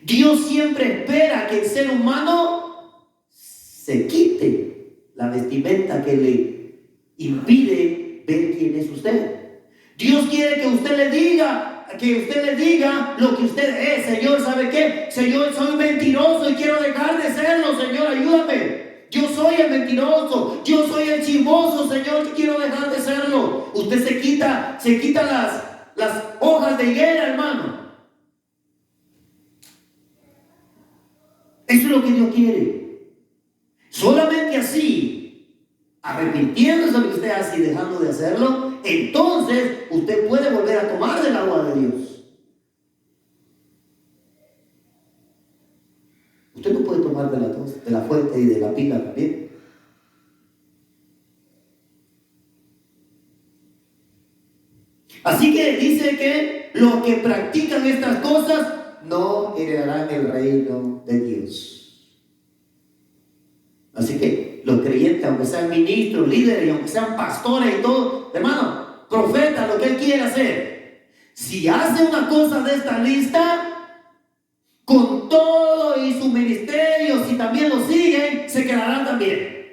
Dios siempre espera que el ser humano se quite la vestimenta que le impide ver quién es usted. Dios quiere que usted le diga lo que usted es. Señor, ¿sabe qué? Señor, soy mentiroso y quiero dejar de serlo. Señor, ayúdame. Yo soy el mentiroso, yo soy el chismoso, Señor, que quiero dejar de serlo. Usted se quita las hojas de higuera, hermano. Eso es lo que Dios quiere. Solamente así, arrepintiéndose de lo que usted hace y dejando de hacerlo, entonces usted puede volver a tomar del agua de Dios. Usted no puede tomar de la fuente y de la pila también. Así que dice que los que practican estas cosas no heredarán el reino de Dios. Así que los creyentes, aunque sean ministros, líderes, y aunque sean pastores y todo, hermano, profeta, lo que él quiera hacer, si hace una cosa de esta lista, con todo y su ministerio, si también lo siguen, se quedarán también.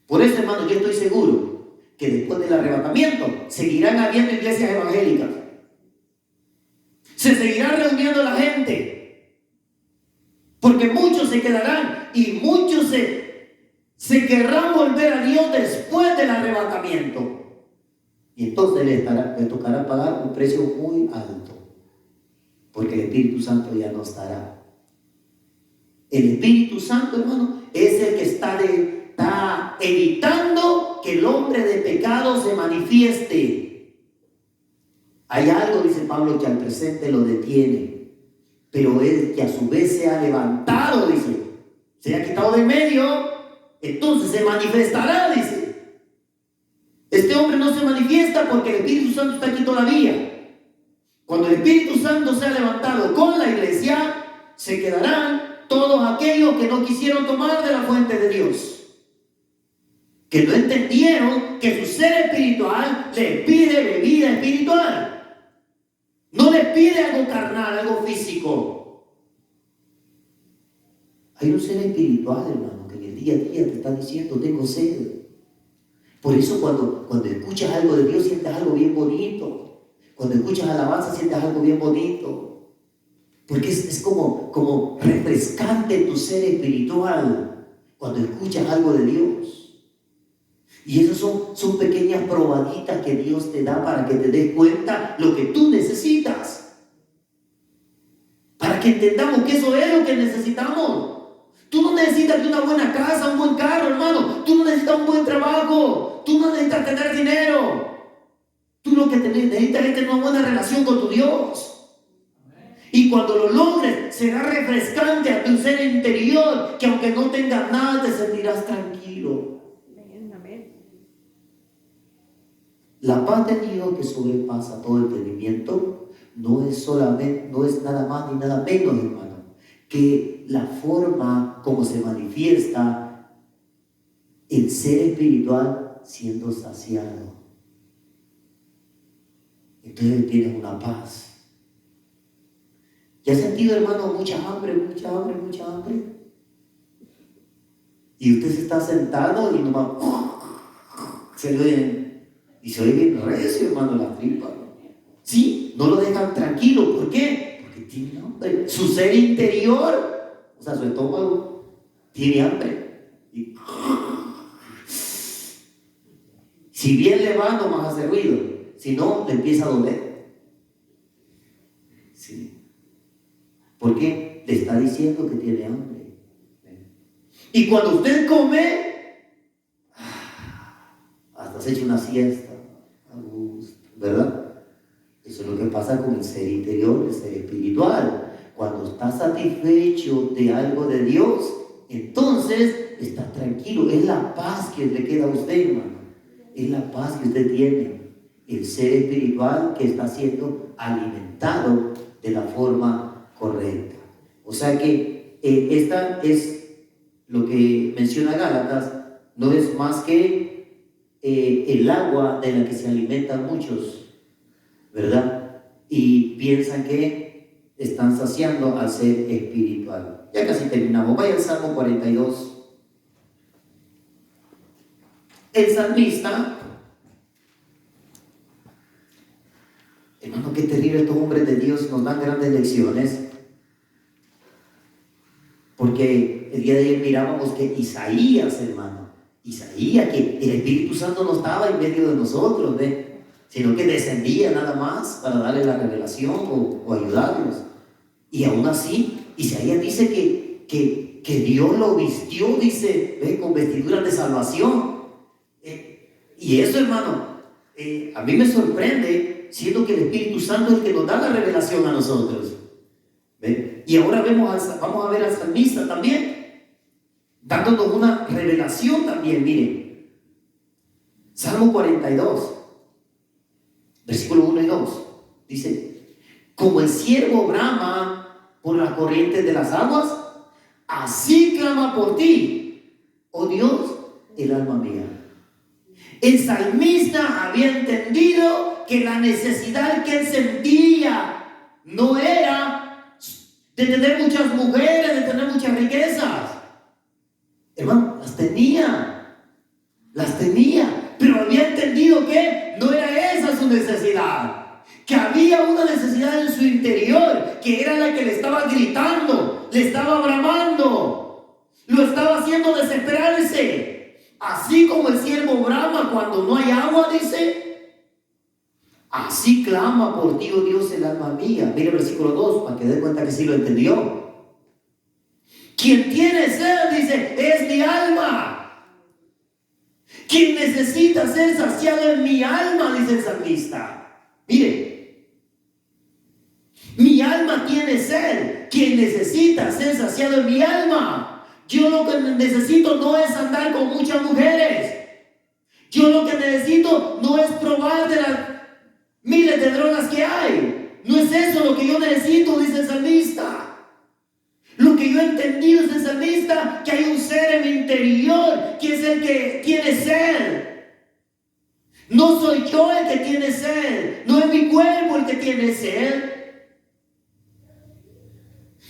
Por eso, hermano, yo estoy seguro que después del arrebatamiento seguirán habiendo iglesias evangélicas. Se seguirá reuniendo la gente. Porque muchos se quedarán y muchos se querrán volver a Dios después del arrebatamiento. Y entonces le tocará pagar un precio muy alto, porque el Espíritu Santo ya no estará. El Espíritu Santo, hermano, es el que está evitando que el hombre de pecado se manifieste. Hay algo, dice Pablo, que al presente lo detiene, pero él que a su vez se ha levantado, dice, se ha quitado de medio, entonces se manifestará, dice. Este hombre no se manifiesta porque el Espíritu Santo está aquí todavía. Cuando el Espíritu Santo se ha levantado con la iglesia, se quedarán todos aquellos que no quisieron tomar de la fuente de Dios, que no entendieron que su ser espiritual les pide bebida espiritual, no les pide algo carnal, algo físico. Hay un ser espiritual, hermano, que en el día a día te está diciendo: tengo sed. Por eso cuando escuchas algo de Dios sientes algo bien bonito. Cuando escuchas alabanza sientes algo bien bonito. Porque es como refrescante tu ser espiritual cuando escuchas algo de Dios. Y esas son pequeñas probaditas que Dios te da para que te des cuenta lo que tú necesitas. Para que entendamos que eso es lo que necesitamos. Tú no necesitas una buena casa, un buen carro, hermano. Tú no necesitas un buen trabajo. Tú no necesitas tener dinero. Tú lo que necesitas es tener una buena relación con tu Dios. Y cuando lo logres, será refrescante a tu ser interior, que aunque no tengas nada, te sentirás tranquilo. La paz de Dios que sobrepasa todo entendimiento no es nada más ni nada menos, hermano, que la forma como se manifiesta el ser espiritual siendo saciado. Entonces tienes una paz. ¿Ya has sentido, hermano, mucha hambre? Y usted se está sentado y nomás se le oye bien recio, hermano, la tripa. Sí, no lo dejan tranquilo. ¿Por qué? Porque tiene hambre. Su ser interior, o sea, su estómago, tiene hambre. Y si bien le va, no más hace ruido. Si no, le empieza a doler. Sí. ¿Por qué? Le está diciendo que tiene hambre. Y cuando usted come, hasta se echa una siesta a gusto, ¿verdad? Eso es lo que pasa con el ser interior, el ser espiritual. Cuando está satisfecho de algo de Dios, entonces está tranquilo. Es la paz que le queda a usted, hermano. Es la paz que usted tiene. El ser espiritual que está siendo alimentado de la forma correcta. O sea que esta es lo que menciona Gálatas, no es más que el agua de la que se alimentan muchos, ¿verdad? Y piensan que están saciando al ser espiritual. Ya casi terminamos. Vaya al Salmo 42. El salmista, hermano, qué terrible, estos hombres de Dios nos dan grandes lecciones. Porque el día de ayer mirábamos que Isaías, hermano, que el Espíritu Santo no estaba en medio de nosotros, ¿ve? Sino que descendía nada más para darle la revelación o ayudarnos. Y aún así, Isaías dice que Dios lo vistió, dice, ¿ve? Con vestiduras de salvación. Y eso, hermano, a mí me sorprende, siendo que el Espíritu Santo es el que nos da la revelación a nosotros. ¿Ve? Y ahora vamos a ver al salmista también, dándonos una revelación también. Miren, Salmo 42, versículo 1 y 2, dice: como el ciervo brama por las corrientes de las aguas, así clama por ti, oh Dios, el alma mía. El salmista había entendido que la necesidad que él sentía no era de tener muchas mujeres, de tener muchas riquezas. Hermano, las tenía, pero había entendido que no era esa su necesidad, que había una necesidad en su interior, que era la que le estaba gritando, le estaba bramando, lo estaba haciendo desesperarse. Así como el ciervo brama cuando no hay agua, dice, Así clama por ti, oh Dios, el alma mía. Mira el versículo 2, para que dé cuenta que sí lo entendió. Quien tiene sed, dice, es mi alma. Quien necesita ser saciado en mi alma, dice el salmista. Mire, mi alma tiene sed. Quien necesita ser saciado en mi alma. Yo lo que necesito no es andar con muchas mujeres. Yo lo que necesito no es probar de las miles de drogas que hay. No es eso lo que yo necesito, dice el salmista. Lo que yo he entendido es el salmista, que hay un ser en mi interior, que es el que tiene sed. No soy yo el que tiene sed. No es mi cuerpo el que tiene sed.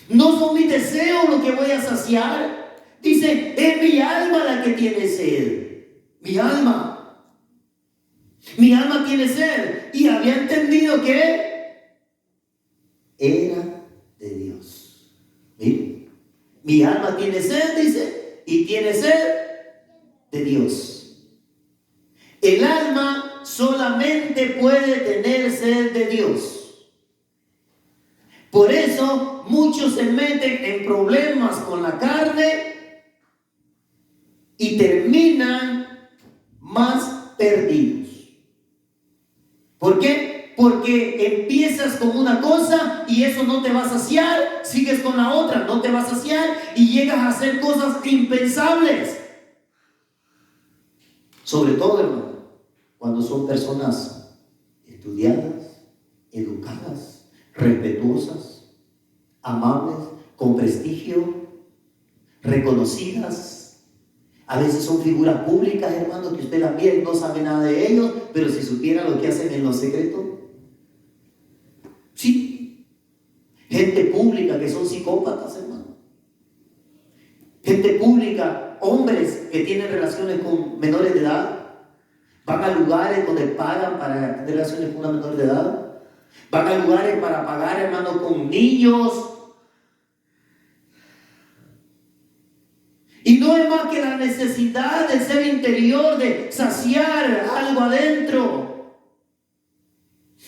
No son mis deseos lo que voy a saciar. Dice, es mi alma la que tiene sed. Mi alma. Mi alma tiene sed. Y había entendido que era de Dios. Mire, mi alma tiene sed, dice, y tiene sed de Dios. El alma solamente puede tener sed de Dios. Por eso muchos se meten en problemas con la carne y terminan más perdidos. ¿Por qué? Porque empiezas con una cosa y eso no te va a saciar, sigues con la otra, no te va a saciar y llegas a hacer cosas impensables. Sobre todo, hermano, cuando son personas estudiadas, educadas, respetuosas, amables, con prestigio, reconocidas. A veces son figuras públicas, hermanos, que usted las mira y no sabe nada de ellos, pero si supiera lo que hacen en lo secreto. Sí. Gente pública que son psicópatas, hermano. Gente pública, hombres que tienen relaciones con menores de edad. Van a lugares donde pagan para tener relaciones con una menor de edad. Van a lugares para pagar, hermano, con niños. Y no es más que la necesidad del ser interior de saciar algo adentro.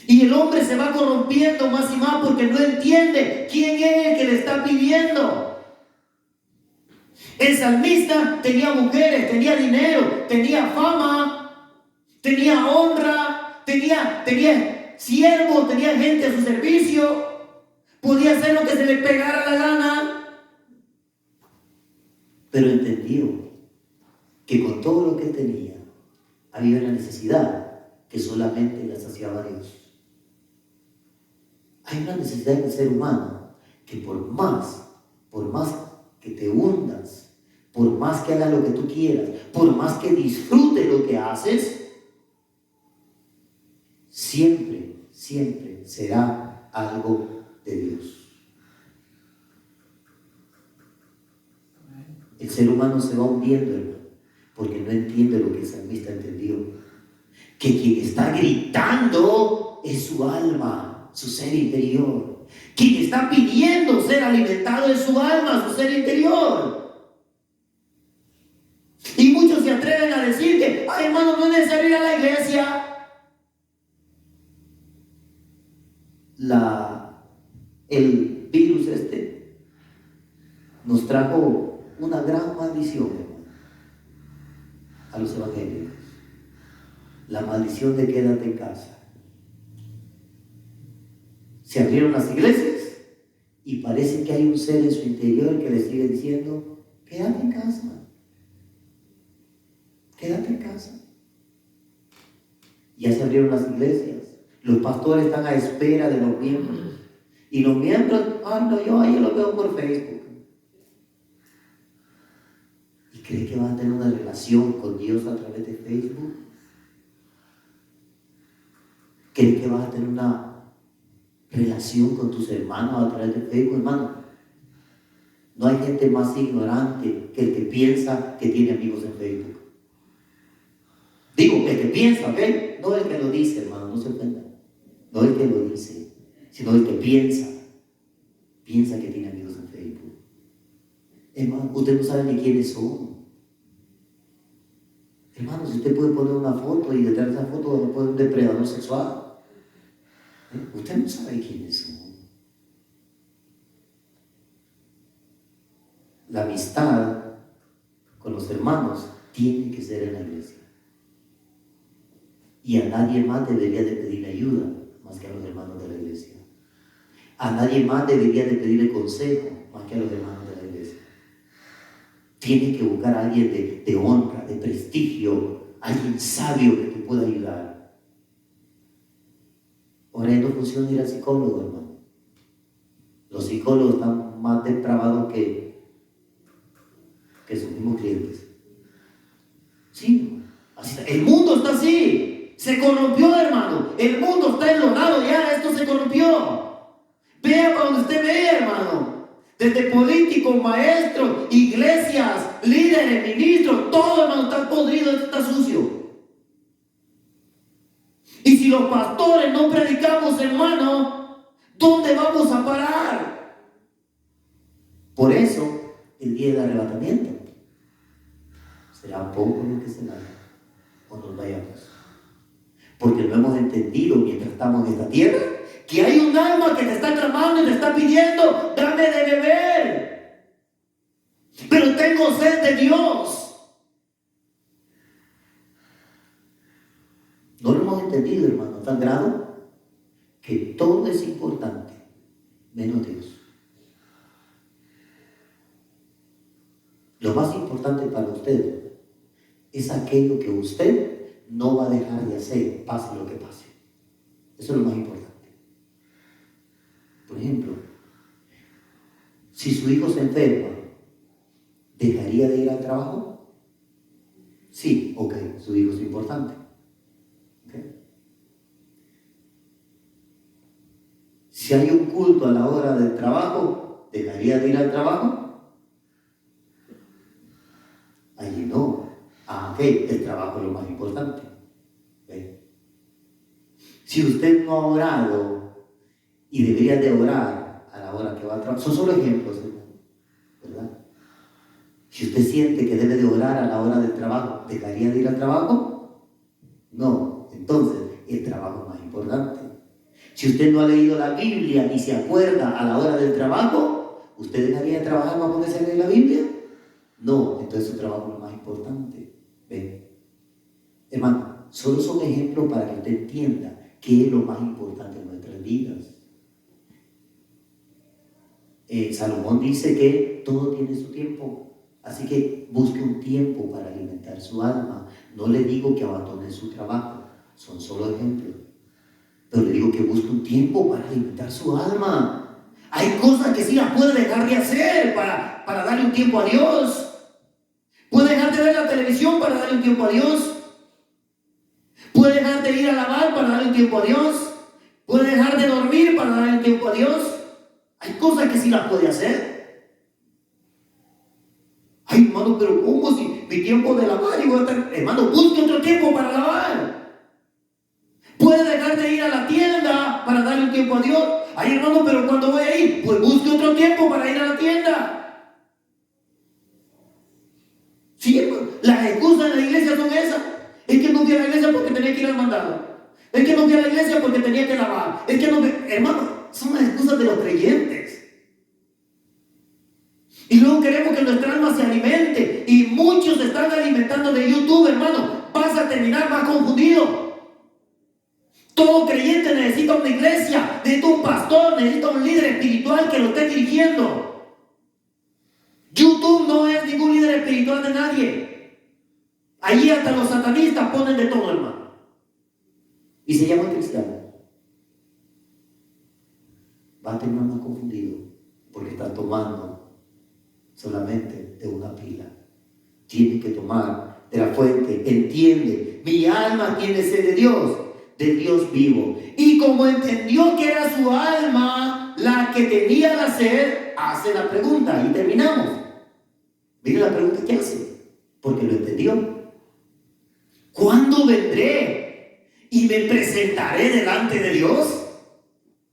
Y el hombre se va corrompiendo más y más porque no entiende quién es el que le está pidiendo. El salmista tenía mujeres, tenía dinero, tenía fama, tenía honra, tenía siervos, tenía gente a su servicio, podía hacer lo que se le pegara la gana. Pero entendió que con todo lo que tenía había una necesidad que solamente la saciaba Dios. Hay una necesidad del ser humano que por más que te hundas, por más que hagas lo que tú quieras, por más que disfrutes lo que haces, siempre será algo de Dios. El ser humano se va hundiendo, hermano, porque no entiende lo que el salmista entendió. Que quien está gritando es su alma, su ser interior. Quien está pidiendo ser alimentado es su alma, su ser interior. Y muchos se atreven a decir que, ay, hermano, no es necesario ir a la iglesia. El virus nos trajo una gran maldición, hermano, a los evangélicos. La maldición de quédate en casa. Se abrieron las iglesias y parece que hay un ser en su interior que le sigue diciendo, quédate en casa. Quédate en casa. Ya se abrieron las iglesias. Los pastores están a espera de los miembros. Y los miembros, no, yo ahí lo veo por Facebook. ¿Cree que vas a tener una relación con Dios a través de Facebook? ¿Cree que vas a tener una relación con tus hermanos a través de Facebook, hermano? No hay gente más ignorante que el que piensa que tiene amigos en Facebook. Digo, el que piensa, ¿ok? No el que lo dice, hermano, no se ofenda. No el que lo dice, sino el que piensa que tiene amigos en Facebook. Hermano, usted no sabe ni quiénes son. Hermano, si usted puede poner una foto y detrás de esa foto puede un depredador sexual. Usted no sabe quiénes son. La amistad con los hermanos tiene que ser en la iglesia. Y a nadie más debería de pedirle ayuda más que a los hermanos de la iglesia. A nadie más debería de pedirle consejo más que a los hermanos de la iglesia. Tiene que buscar a alguien de honra, de prestigio, alguien sabio que te pueda ayudar. Ahora no funciona ir al psicólogo, hermano. Los psicólogos están más depravados que sus mismos clientes. Sí, así está. El mundo está así. Se corrompió, hermano. El mundo está enlodado ya. Esto se corrompió. Vea para donde usted ve, hermano. Desde políticos, maestros, iglesias, líderes, ministros, todo, hermano, está podrido, está sucio. Y si los pastores no predicamos, hermano, ¿dónde vamos a parar? Por eso, el día del arrebatamiento será poco lo que se haga o nos vayamos. Porque no hemos entendido mientras estamos en esta tierra que hay un alma que te está clamando y te está pidiendo: dame de beber. Pero tengo sed de Dios. No lo hemos entendido, hermano, tan grado que todo es importante, menos Dios. Lo más importante para usted es aquello que usted no va a dejar de hacer, pase lo que pase. Eso es lo más importante. Por ejemplo, si su hijo se enferma, ¿dejaría de ir al trabajo? Sí, ok, su hijo es importante. Okay. Si hay un culto a la hora del trabajo, ¿dejaría de ir al trabajo? Allí no. Ah, ok, el trabajo es lo más importante. ¿Okay? Si usted no ha orado y debería de orar a la hora que va a trabajar, son solo ejemplos, ¿verdad? Si usted siente que debe de orar a la hora del trabajo, ¿dejaría de ir al trabajo? No, entonces el trabajo es más importante. Si usted no ha leído la Biblia y se acuerda a la hora del trabajo, ¿usted dejaría de trabajar para ponerse a leer la Biblia? No, entonces su trabajo es lo más importante. ¿Ven? Hermano, solo son ejemplos para que usted entienda qué es lo más importante en nuestras vidas. Salomón dice que todo tiene su tiempo, así que busque un tiempo para alimentar su alma. No le digo que abandone su trabajo, son solo ejemplos, pero le digo que busque un tiempo para alimentar su alma. Hay cosas que sí las puede dejar de hacer para darle un tiempo a Dios. Puede dejar de ver la televisión para darle un tiempo a Dios. Puede dejar de ir a lavar para darle un tiempo a Dios. Puede dejar de dormir para darle un tiempo a Dios. Hay cosas que sí las puede hacer. Ay, hermano, pero ¿cómo si mi tiempo de lavar y voy a estar? Hermano, busque otro tiempo para lavar. Puede dejar de ir a la tienda para darle un tiempo a Dios. Ay, hermano, pero ¿cuándo voy a ir? Pues busque otro tiempo para ir a la tienda. Sí, hermano, las excusas en la iglesia son esas. Es que no fui a la iglesia porque tenía que ir al mandado. Es que no fui a la iglesia porque tenía que lavar. Es que no fui... Hermano, son las excusas de los creyentes. Y luego queremos que nuestra alma se alimente. Y muchos se están alimentando de YouTube, hermano. Vas a terminar más confundido. Todo creyente necesita una iglesia, necesita un pastor, necesita un líder espiritual que lo esté dirigiendo. YouTube no es ningún líder espiritual de nadie. Allí hasta los satanistas ponen de todo, hermano. Y se llaman cristianos. Va a terminar más confundido porque está tomando solamente de una pila. Tiene que tomar de la fuente. Entiende, mi alma tiene sed de Dios, del Dios vivo. Y como entendió que era su alma la que tenía la sed, hace la pregunta y terminamos. Mire la pregunta que hace, porque lo entendió. ¿Cuándo vendré y me presentaré delante de Dios?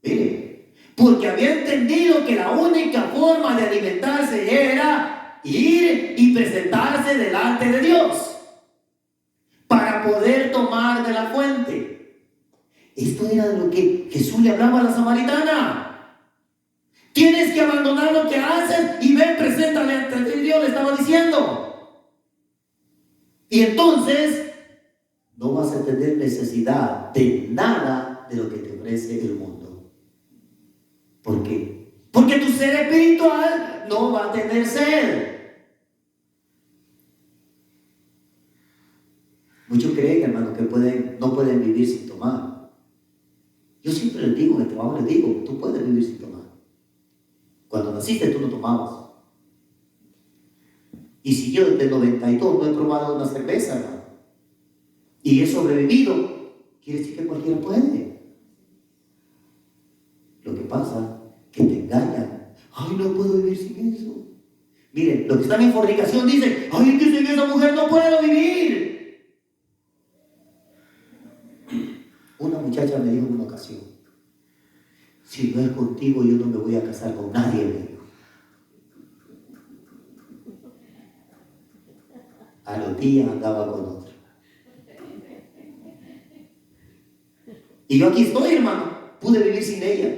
Mire, porque había entendido que la única forma de alimentarse era ir y presentarse delante de Dios para poder tomar de la fuente. Esto era de lo que Jesús le hablaba a la samaritana. Tienes que abandonar lo que haces y ven, preséntale ante Dios, le estaba diciendo. Y entonces no vas a tener necesidad de nada de lo que te ofrece el mundo. ¿Por qué? Porque tu ser espiritual no va a tener sed. Muchos creen, hermano, que no pueden vivir sin tomar. Yo siempre les digo, en el trabajo les digo, tú puedes vivir sin tomar. Cuando naciste tú no tomabas. Y si yo desde el 92 no he probado una cerveza, hermano, y he sobrevivido, quiere decir que cualquiera puede. Lo que pasa es que te engañan. Ay, no puedo vivir sin eso. Miren, los que están en fornicación dicen, ay, que sin esa mujer no puedo vivir. Una muchacha me dijo en una ocasión, si no es contigo yo no me voy a casar con nadie, me dijo. A los días andaba con otro. Y yo aquí estoy, hermano, pude vivir sin ella.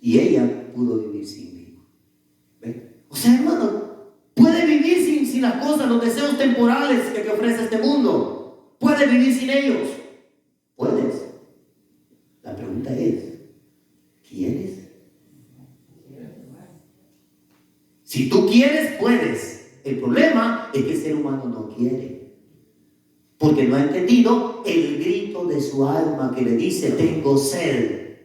Y ella pudo vivir sin mí. ¿Ven? O sea, hermano, puede vivir sin las cosas, los deseos temporales que te ofrece este mundo. Puede vivir sin ellos. Puedes. La pregunta es, ¿quieres? Si tú quieres, puedes. El problema es que el ser humano no quiere. Porque no ha entendido el grito de su alma que le dice, tengo sed.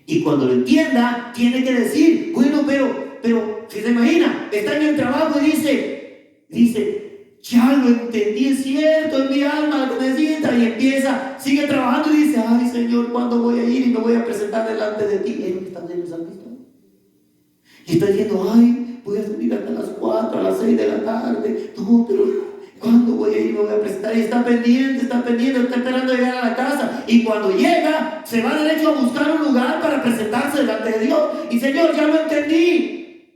Y cuando lo entienda, tiene que decir, bueno, pero, si se imagina, está en el trabajo y dice, ya lo entendí, es cierto, es mi alma lo que necesita, y sigue trabajando y dice, ay Señor, ¿cuándo voy a ir y me voy a presentar delante de ti? Es lo que está haciendo el salmista. Y está diciendo, ay, voy a salir hasta las 4, a las 6 de la tarde, no, pero ¿cuándo voy a ir? Me voy a presentar. Y está pendiente, está esperando llegar a la casa. Y cuando llega, se va derecho a buscar un lugar para presentarse delante de Dios. Y Señor, ya lo entendí.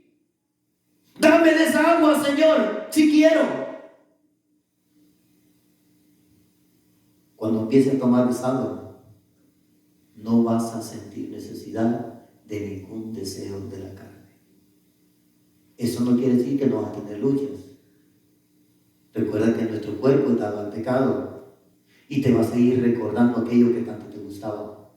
Dame de esa agua, Señor, si quiero. Cuando empieces a tomar esa agua, no vas a sentir necesidad de ningún deseo de la carne. Eso no quiere decir que no vas a tener luchas. Recuerda que nuestro cuerpo es dado al pecado y te va a seguir recordando aquello que tanto te gustaba.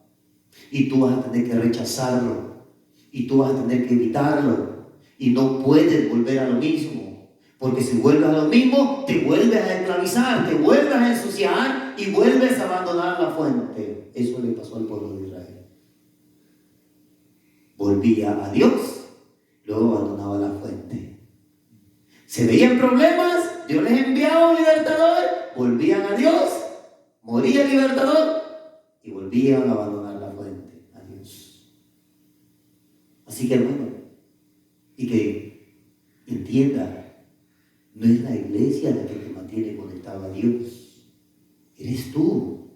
Y tú vas a tener que rechazarlo y tú vas a tener que evitarlo y no puedes volver a lo mismo. Porque si vuelves a lo mismo, te vuelves a esclavizar, te vuelves a ensuciar y vuelves a abandonar la fuente. Eso le pasó al pueblo de Israel. Volvía a Dios, luego abandonaba la fuente. Se veían problemas, Dios les enviaba un libertador, volvían a Dios, moría el libertador y volvían a abandonar la fuente, a Dios. Así que, hermano, y que entienda, no es la iglesia la que te mantiene conectado a Dios, eres tú.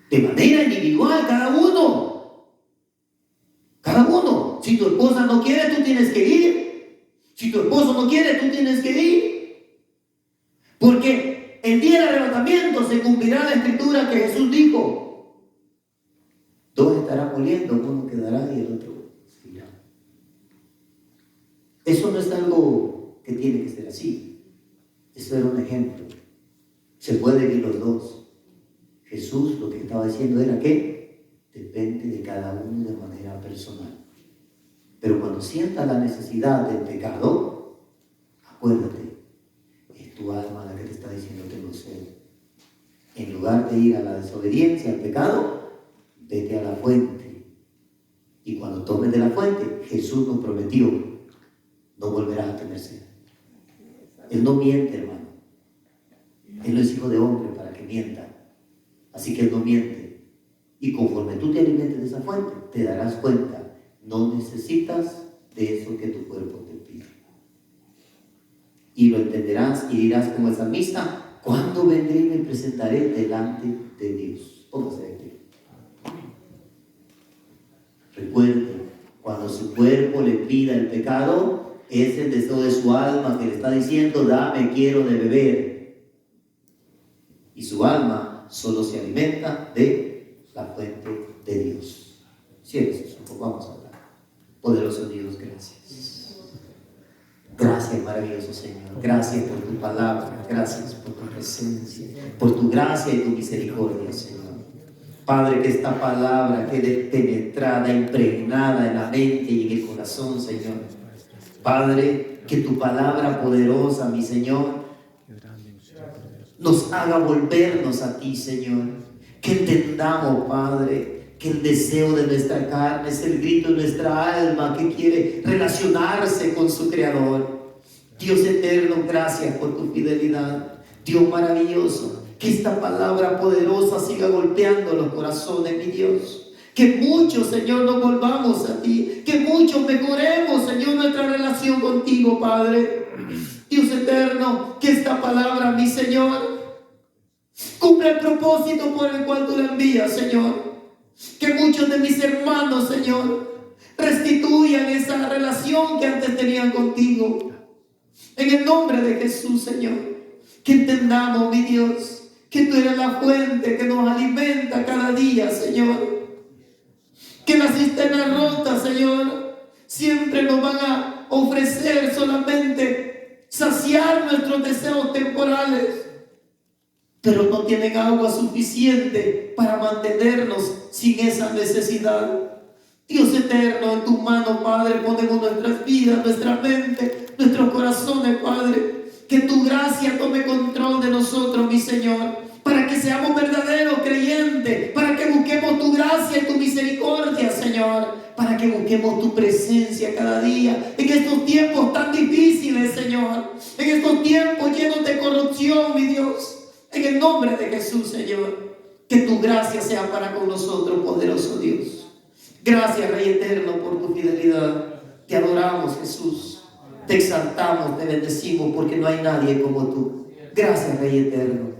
De manera individual, cada uno. Cada uno. Si tu esposa no quiere, tú tienes que ir. Si tu esposo no quiere, tú tienes que ir. Porque el día del arrebatamiento se cumplirá la escritura que Jesús dijo. Dos estarán muriendo, uno quedará y el otro irá. Eso no es algo que tiene que ser así. Eso era un ejemplo. Se pueden ir los dos. Jesús lo que estaba diciendo era que depende de cada uno de manera personal. Pero cuando sientas la necesidad del pecado, acuérdate, es tu alma la que te está diciendo tengo sed. En lugar de ir a la desobediencia, al pecado, vete a la fuente. Y cuando tomes de la fuente, Jesús nos prometió, no volverás a tener sed. Él no miente, hermano. Él no es hijo de hombre para que mienta. Así que Él no miente. Y conforme tú te alimentes de esa fuente, te darás cuenta. No necesitas de eso que tu cuerpo te pide. Y lo entenderás y dirás como el salmista, ¿cuándo vendré y me presentaré delante de Dios? Póngase de pie. Recuerde, cuando su cuerpo le pida el pecado, es el deseo de su alma que le está diciendo, dame, quiero de beber. Y su alma solo se alimenta de la fuente de Dios. Cierre sus ojos, vamos a hablar. Poderoso Dios, gracias. Gracias, maravilloso Señor. Gracias por tu palabra, gracias por tu presencia, por tu gracia y tu misericordia, Señor. Padre, que esta palabra quede penetrada, impregnada en la mente y en el corazón, Señor. Padre, que tu palabra poderosa, mi Señor, nos haga volvernos a ti, Señor. Que entendamos, Padre, que el deseo de nuestra carne es el grito de nuestra alma que quiere relacionarse con su Creador. Dios eterno, gracias por tu fidelidad. Dios maravilloso, que esta palabra poderosa siga golpeando los corazones, mi Dios. Que muchos, Señor, nos volvamos a ti. Que muchos mejoremos, Señor, nuestra relación contigo, Padre. Dios eterno, que esta palabra, mi Señor, cumpla el propósito por el cual tú la envías, Señor. Que muchos de mis hermanos, Señor, restituyan esa relación que antes tenían contigo. En el nombre de Jesús, Señor. Que entendamos, mi Dios, que tú eres la fuente que nos alimenta cada día, Señor. Que las cisternas rotas, Señor, siempre nos van a ofrecer solamente saciar nuestros deseos temporales, pero no tienen agua suficiente para mantenernos sin esa necesidad. Dios eterno, en tus manos, Padre, ponemos nuestras vidas, nuestra mente, nuestros corazones, Padre. Que tu gracia tome control de nosotros, mi Señor, para que seamos verdaderos creyentes, para que busquemos tu gracia y tu misericordia, Señor, para que busquemos tu presencia cada día, en estos tiempos tan difíciles, Señor, en estos tiempos llenos de corrupción, mi Dios. En el nombre de Jesús, Señor, que tu gracia sea para con nosotros, poderoso Dios. Gracias, Rey eterno, por tu fidelidad. Te adoramos, Jesús. Te exaltamos, te bendecimos, porque no hay nadie como tú. Gracias, Rey eterno.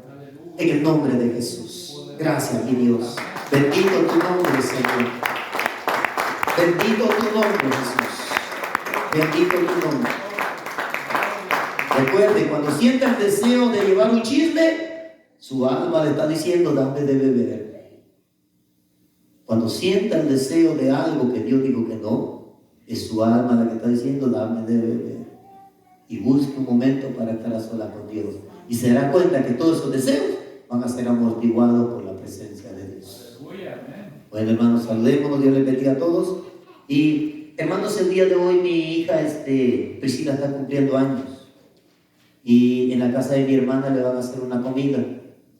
En el nombre de Jesús. Gracias, mi Dios. Bendito tu nombre, Señor. Bendito tu nombre, Jesús. Bendito tu nombre. Recuerde, cuando sienta el deseo de llevar un chisme, su alma le está diciendo, dame de beber. Cuando sienta el deseo de algo que Dios dijo que no, es su alma la que está diciendo, dame de beber. Y busque un momento para estar a solas con Dios. Y se dará cuenta que todos esos deseos van a ser amortiguados por la presencia de Dios. Bueno, hermanos, saludémonos, Dios les bendiga a todos. Y hermanos, el día de hoy mi hija Priscila está cumpliendo años. Y en la casa de mi hermana le van a hacer una comida.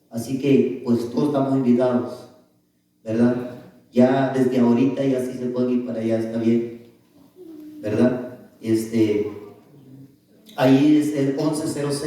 Así que, pues todos estamos invitados, ¿verdad? Ya desde ahorita, ya si se pueden ir para allá, está bien, ¿verdad? Ahí es el 1106.